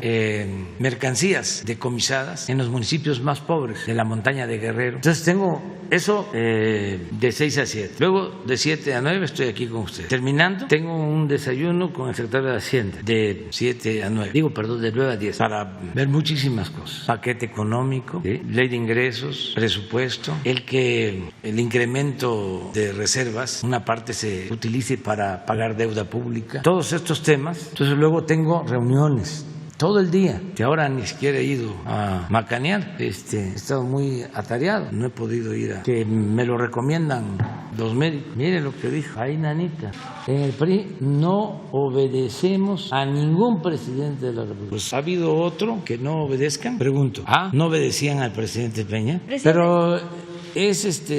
mercancías decomisadas en los municipios más pobres de la montaña de Guerrero. Entonces tengo eso de 6 a 7. Luego de 7 a 9 estoy aquí con ustedes. Terminando, tengo un desayuno con el secretario de Hacienda de 7 a 9. De 9 a 10, para ver muchísimas cosas. Paquete económico, ley de ingresos, presupuesto, el incremento de reservas, una parte se utilice para pagar deuda pública. Todos estos temas. Entonces luego tengo reuniones todo el día, que ahora ni siquiera he ido a macanear, he estado muy atareado, no he podido ir que me lo recomiendan los médicos. Mire lo que dijo ahí Nanita, en el PRI no obedecemos a ningún presidente de la República. Pues, ¿ha habido otro que no obedezcan? Pregunto, ¿no obedecían al presidente Peña? Pero es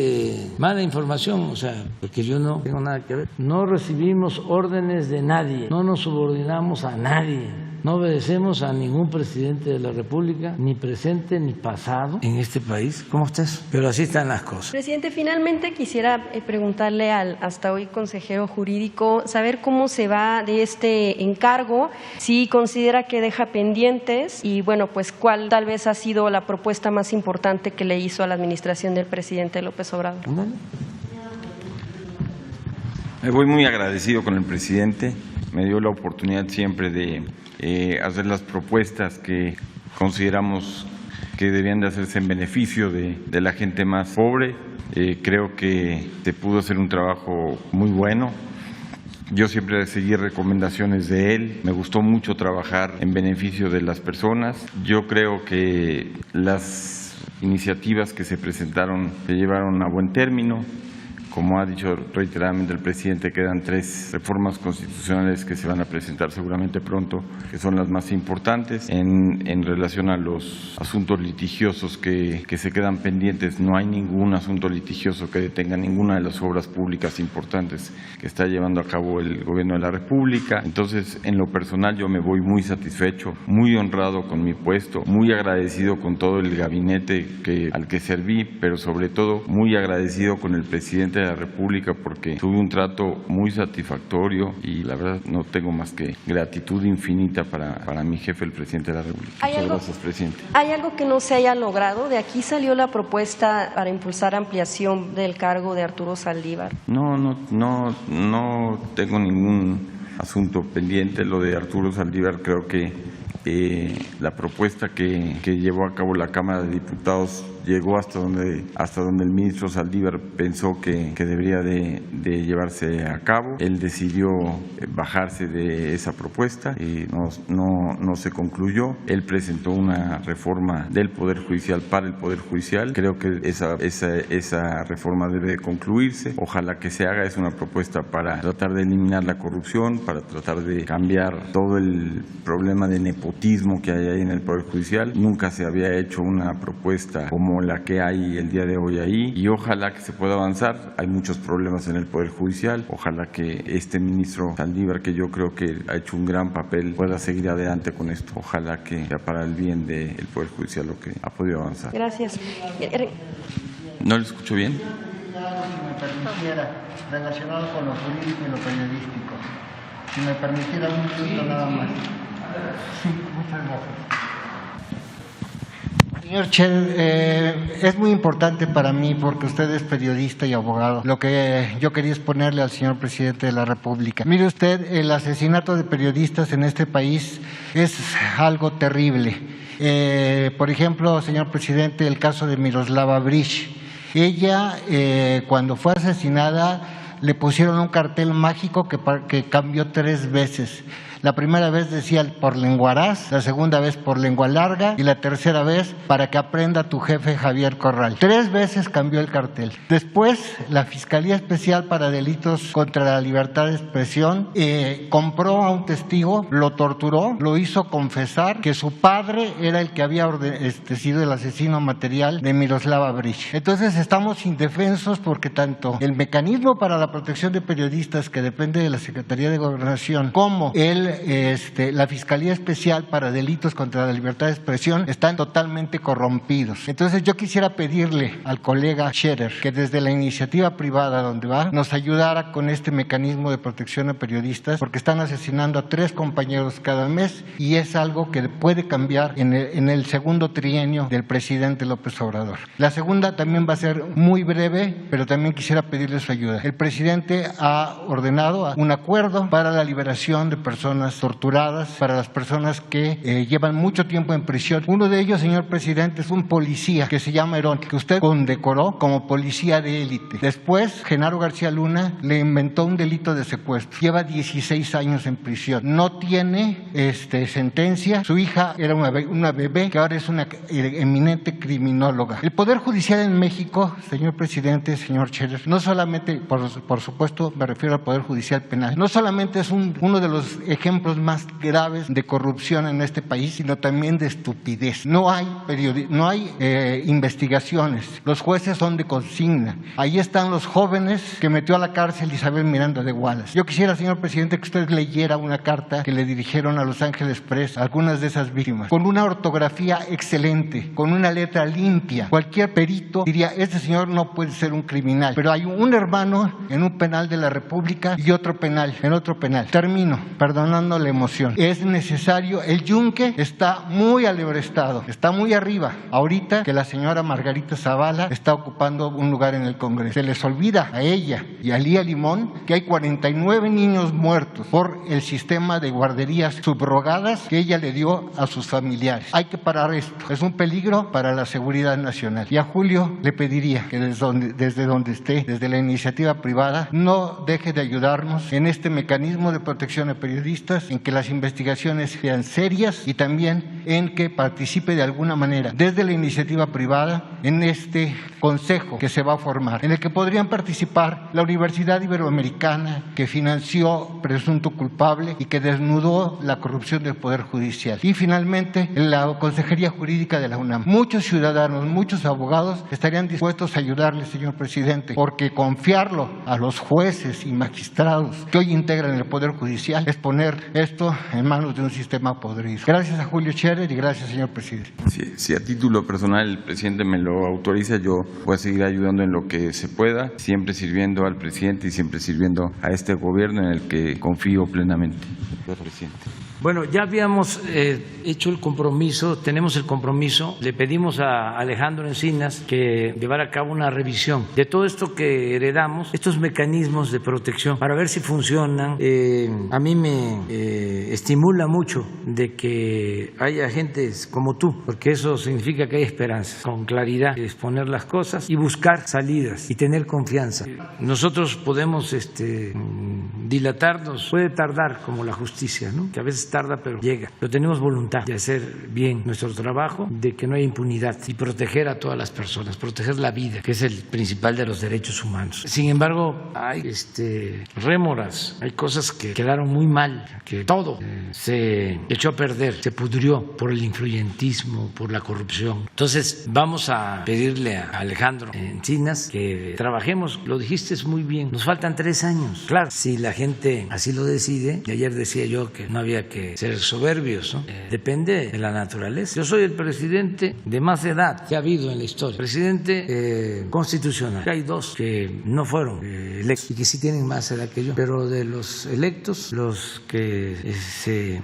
mala información, o sea, porque yo no tengo nada que ver. No recibimos órdenes de nadie, no nos subordinamos a nadie. No obedecemos a ningún presidente de la República, ni presente ni pasado en este país. ¿Cómo estás? Pero así están las cosas. Presidente, finalmente quisiera preguntarle al hasta hoy consejero jurídico, saber cómo se va de este encargo, si considera que deja pendientes y, bueno, pues cuál tal vez ha sido la propuesta más importante que le hizo a la administración del presidente López Obrador. Me voy muy agradecido con el presidente. Me dio la oportunidad siempre de hacer las propuestas que consideramos que debían de hacerse en beneficio de la gente más pobre. Creo que se pudo hacer un trabajo muy bueno. Yo siempre seguí recomendaciones de él. Me gustó mucho trabajar en beneficio de las personas. Yo creo que las iniciativas que se presentaron se llevaron a buen término. Como ha dicho reiteradamente el presidente, quedan 3 reformas constitucionales que se van a presentar seguramente pronto, que son las más importantes. En relación a los asuntos litigiosos que se quedan pendientes, no hay ningún asunto litigioso que detenga ninguna de las obras públicas importantes que está llevando a cabo el gobierno de la República. Entonces, en lo personal, yo me voy muy satisfecho, muy honrado con mi puesto, muy agradecido con todo el gabinete al que serví, pero sobre todo muy agradecido con el presidente de la República, porque tuve un trato muy satisfactorio y la verdad no tengo más que gratitud infinita para mi jefe, el presidente de la República. Muchas gracias, presidente. ¿Hay algo que no se haya logrado? De aquí salió la propuesta para impulsar ampliación del cargo de Arturo Saldívar. No tengo ningún asunto pendiente. Lo de Arturo Saldívar, creo que la propuesta que llevó a cabo la Cámara de Diputados llegó hasta donde el ministro Saldívar pensó que debería de llevarse a cabo. Él decidió bajarse de esa propuesta y no se concluyó. Él presentó una reforma del Poder Judicial para el Poder Judicial. Creo que esa reforma debe concluirse. Ojalá que se haga. Es una propuesta para tratar de eliminar la corrupción, para tratar de cambiar todo el problema de nepotismo que hay ahí en el Poder Judicial. Nunca se había hecho una propuesta como la que hay el día de hoy ahí, y ojalá que se pueda avanzar. Hay muchos problemas en el Poder Judicial. Ojalá que este ministro Saldívar, que yo creo que ha hecho un gran papel, pueda seguir adelante con esto. Ojalá que sea para el bien del Poder Judicial lo que ha podido avanzar. Gracias. ¿No le escucho bien? Si me permitiera, relacionado con lo jurídico y lo periodístico. Si me permitiera un minuto nada más. Sí, muchas gracias. Señor Scherer, es muy importante para mí porque usted es periodista y abogado. Lo que yo quería exponerle al señor presidente de la República. Mire usted, el asesinato de periodistas en este país es algo terrible. Por ejemplo, señor presidente, el caso de Miroslava Breach. Ella, cuando fue asesinada, le pusieron un cartel mágico que cambió 3 veces. La primera vez decía por lenguaraz, la segunda vez por lengua larga y la tercera vez para que aprenda tu jefe Javier Corral. 3 veces cambió el cartel. Después, la Fiscalía Especial para Delitos contra la Libertad de Expresión compró a un testigo, lo torturó, lo hizo confesar que su padre era el que había sido el asesino material de Miroslava Breach. Entonces estamos indefensos porque tanto el mecanismo para la protección de periodistas, que depende de la Secretaría de Gobernación, como la Fiscalía Especial para Delitos contra la Libertad de Expresión están totalmente corrompidos. Entonces yo quisiera pedirle al colega Scherer que desde la iniciativa privada donde va nos ayudara con este mecanismo de protección a periodistas, porque están asesinando a 3 compañeros cada mes y es algo que puede cambiar en el segundo trienio del presidente López Obrador. La segunda también va a ser muy breve, pero también quisiera pedirle su ayuda. El presidente ha ordenado un acuerdo para la liberación de personas torturadas, para las personas que llevan mucho tiempo en prisión. Uno de ellos, señor presidente, es un policía que se llama Herón, que usted condecoró como policía de élite. Después, Genaro García Luna le inventó un delito de secuestro. Lleva 16 años en prisión. No tiene sentencia. Su hija era una bebé que ahora es una eminente criminóloga. El Poder Judicial en México, señor presidente, señor Scherer, no solamente, por supuesto, me refiero al Poder Judicial Penal, no solamente es uno de los ejemplos más graves de corrupción en este país, sino también de estupidez. No hay investigaciones. Los jueces son de consigna. Ahí están los jóvenes que metió a la cárcel Isabel Miranda de Wallace. Yo quisiera, señor presidente, que usted leyera una carta que le dirigieron a Los Ángeles Press, a algunas de esas víctimas, con una ortografía excelente, con una letra limpia. Cualquier perito diría, este señor no puede ser un criminal, pero hay un hermano en un penal de la República y otro penal en otro penal. Termino, perdonando la emoción. Es necesario, el yunque está muy alebrestado, está muy arriba. Ahorita que la señora Margarita Zavala está ocupando un lugar en el Congreso. Se les olvida a ella y a Lía Limón que hay 49 niños muertos por el sistema de guarderías subrogadas que ella le dio a sus familiares. Hay que parar esto. Es un peligro para la seguridad nacional. Y a Julio le pediría que desde donde esté, desde la iniciativa privada, no deje de ayudarnos en este mecanismo de protección a periodistas, en que las investigaciones sean serias y también en que participe de alguna manera desde la iniciativa privada en este consejo que se va a formar, en el que podrían participar la Universidad Iberoamericana, que financió presunto culpable y que desnudó la corrupción del Poder Judicial, y finalmente la Consejería Jurídica de la UNAM. Muchos ciudadanos, muchos abogados estarían dispuestos a ayudarle, señor presidente, porque confiarlo a los jueces y magistrados que hoy integran el Poder Judicial es poner esto en manos de un sistema podrido. Gracias a Julio Scherer y gracias, señor presidente. Si a título personal el presidente me lo autoriza, yo voy a seguir ayudando en lo que se pueda, siempre sirviendo al presidente y siempre sirviendo a este gobierno en el que confío plenamente. Gracias, presidente. Bueno, ya habíamos hecho el compromiso, tenemos el compromiso, le pedimos a Alejandro Encinas que llevara a cabo una revisión de todo esto que heredamos, estos mecanismos de protección, para ver si funcionan. A mí me estimula mucho de que haya gente como tú, porque eso significa que hay esperanza, con claridad, exponer las cosas y buscar salidas y tener confianza. Nosotros podemos dilatarnos, puede tardar como la justicia, ¿no? Que a veces tarda, pero llega. Pero tenemos voluntad de hacer bien nuestro trabajo, de que no haya impunidad y proteger a todas las personas, proteger la vida, que es el principal de los derechos humanos. Sin embargo, hay rémoras, hay cosas que quedaron muy mal, que todo se echó a perder, se pudrió por el influyentismo, por la corrupción. Entonces, vamos a pedirle a Alejandro Encinas que trabajemos, lo dijiste muy bien, nos faltan 3 años. Claro, si si la gente así lo decide. Y ayer decía yo que no había que ser soberbios, ¿no? Depende de la naturaleza. Yo soy el presidente de más edad que ha habido en la historia, presidente constitucional. Hay dos que no fueron electos y que sí tienen más edad que yo, pero de los electos, los que se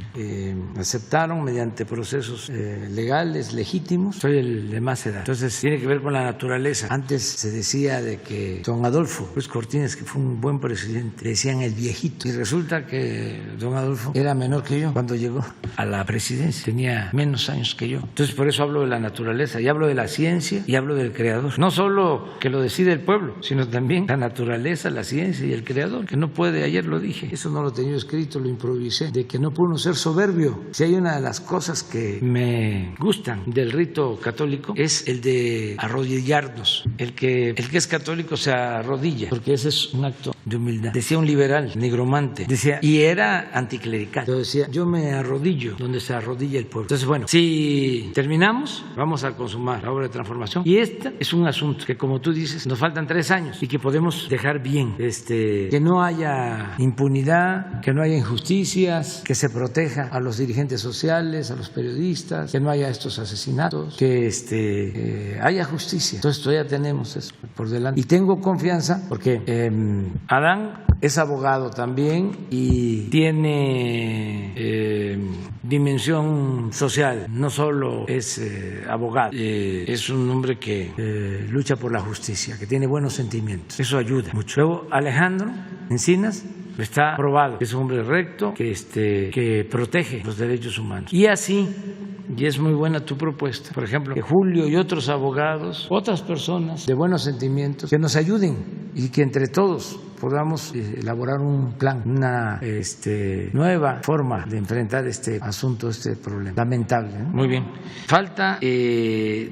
aceptaron mediante procesos legales, legítimos, soy el de más edad. Entonces tiene que ver con la naturaleza. Antes se decía de que don Adolfo Ruiz Cortines, que fue un buen presidente, le decían el viejito, y resulta que don Adolfo era menor que yo cuando llegó a la presidencia, tenía menos años que yo. Entonces por eso hablo de la naturaleza y hablo de la ciencia y hablo del creador. No solo que lo decide el pueblo, sino también la naturaleza, la ciencia y el creador, que no puede, ayer lo dije, eso no lo tenía escrito, lo improvisé, de que no puede uno ser soberbio. Si hay una de las cosas que me gustan del rito católico es el de arrodillarnos. El que es católico se arrodilla, porque ese es un acto de humildad. Decía un liberal, nigromante, decía, y era anticlerical. Yo decía, yo me arrodillo donde se arrodilla el pueblo. Entonces, bueno, si terminamos, vamos a consumar la obra de transformación. Y este es un asunto que, como tú dices, nos faltan 3 años y que podemos dejar bien. Que no haya impunidad, que no haya injusticias, que se proteja a los dirigentes sociales, a los periodistas, que no haya estos asesinatos, que haya justicia. Entonces todavía tenemos eso por delante. Y tengo confianza porque Adán es abogado también y tiene dimensión social, no solo es abogado, es un hombre que lucha por la justicia, que tiene buenos sentimientos, eso ayuda mucho. Luego Alejandro Encinas está probado que es un hombre recto, que protege los derechos humanos. Y así, y es muy buena tu propuesta, por ejemplo, que Julio y otros abogados, otras personas de buenos sentimientos, que nos ayuden y que entre todos podamos elaborar un plan, una nueva forma de enfrentar este asunto, este problema lamentable, ¿no? Muy bien. Falta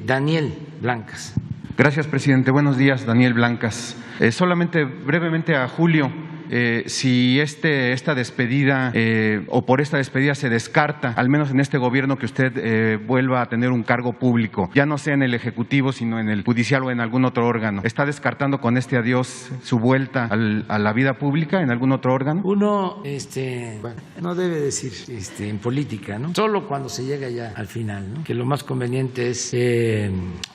Daniel Blancas. Gracias, presidente. Buenos días, Daniel Blancas. Solamente brevemente a Julio. Si esta despedida o por esta despedida se descarta, al menos en este gobierno, que usted vuelva a tener un cargo público, ya no sea en el Ejecutivo, sino en el Judicial o en algún otro órgano. ¿Está descartando con este adiós su vuelta a la vida pública en algún otro órgano? Uno bueno, no debe decir en política, ¿no? Solo cuando se llega ya al final, ¿no? Que lo más conveniente es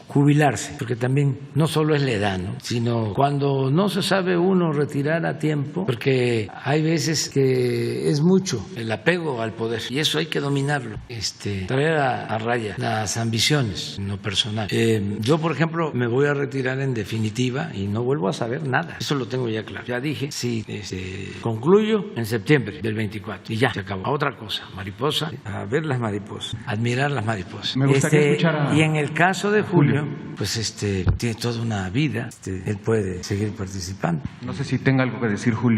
jubilarse, porque también no solo es la edad, ¿no? Sino cuando no se sabe uno retirar a tiempo, porque hay veces que es mucho el apego al poder y eso hay que dominarlo, traer a raya las ambiciones en lo personal. Yo, por ejemplo, me voy a retirar en definitiva y no vuelvo a saber nada, eso lo tengo ya claro. Ya dije, sí, concluyo en septiembre del 24 y ya, se acabó. A otra cosa, mariposa, a ver las mariposas, admirar las mariposas. Me gustaría escuchar y en el caso de Julio, pues tiene toda una vida, él puede seguir participando. No sé si tenga algo que decir, Julio.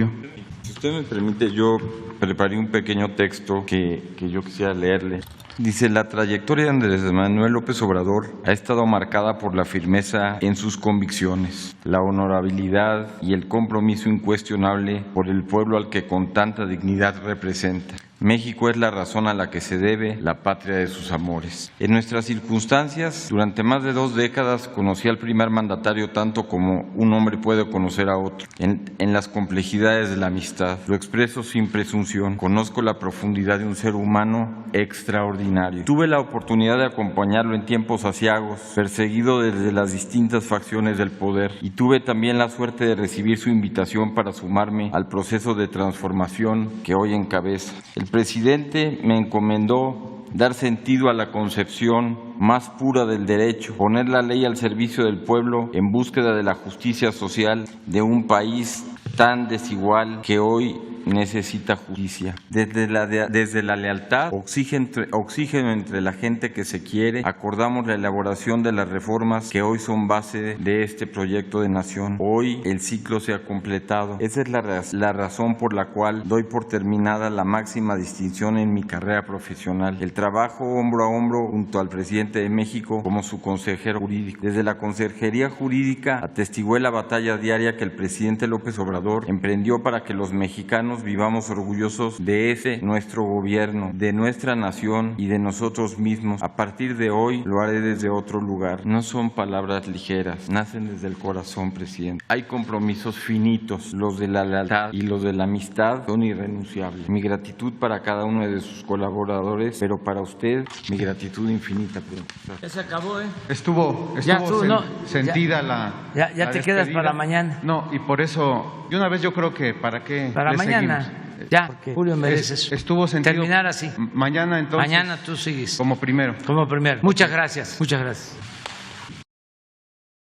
Si usted me permite, yo preparé un pequeño texto que yo quisiera leerle. Dice: la trayectoria de Andrés Manuel López Obrador ha estado marcada por la firmeza en sus convicciones, la honorabilidad y el compromiso incuestionable por el pueblo al que con tanta dignidad representa. México es la razón a la que se debe la patria de sus amores. En nuestras circunstancias, durante más de 2 décadas, conocí al primer mandatario tanto como un hombre puede conocer a otro. En las complejidades de la amistad, lo expreso sin presunción, conozco la profundidad de un ser humano extraordinario. Tuve la oportunidad de acompañarlo en tiempos aciagos, perseguido desde las distintas facciones del poder, y tuve también la suerte de recibir su invitación para sumarme al proceso de transformación que hoy encabeza. El presidente me encomendó dar sentido a la concepción más pura del derecho, poner la ley al servicio del pueblo en búsqueda de la justicia social de un país tan desigual que hoy necesita justicia. Desde la lealtad, oxígeno entre la gente que se quiere, acordamos la elaboración de las reformas que hoy son base de este proyecto de nación. Hoy el ciclo se ha completado. Esa es la razón por la cual doy por terminada la máxima distinción en mi carrera profesional: el trabajo hombro a hombro junto al presidente de México como su consejero jurídico. Desde la Consejería Jurídica atestigué la batalla diaria que el presidente López Obrador emprendió para que los mexicanos mexicanos vivamos orgullosos de ese nuestro gobierno, de nuestra nación y de nosotros mismos. A partir de hoy lo haré desde otro lugar. No son palabras ligeras, nacen desde el corazón, presidente. Hay compromisos finitos, los de la lealtad y los de la amistad son irrenunciables. Mi gratitud para cada uno de sus colaboradores, pero para usted, mi gratitud infinita, presidente. Ya se acabó, ¿eh? Estuvo sentida la Ya te despedida. quedas para mañana. No, y por eso, de una vez yo creo que para qué Para le mañana. seguimos. Ya, porque Julio merece eso. Estuvo sentido. Terminar así. Mañana entonces. Mañana tú sigues. Como primero. Como primero. Muchas gracias. Muchas gracias.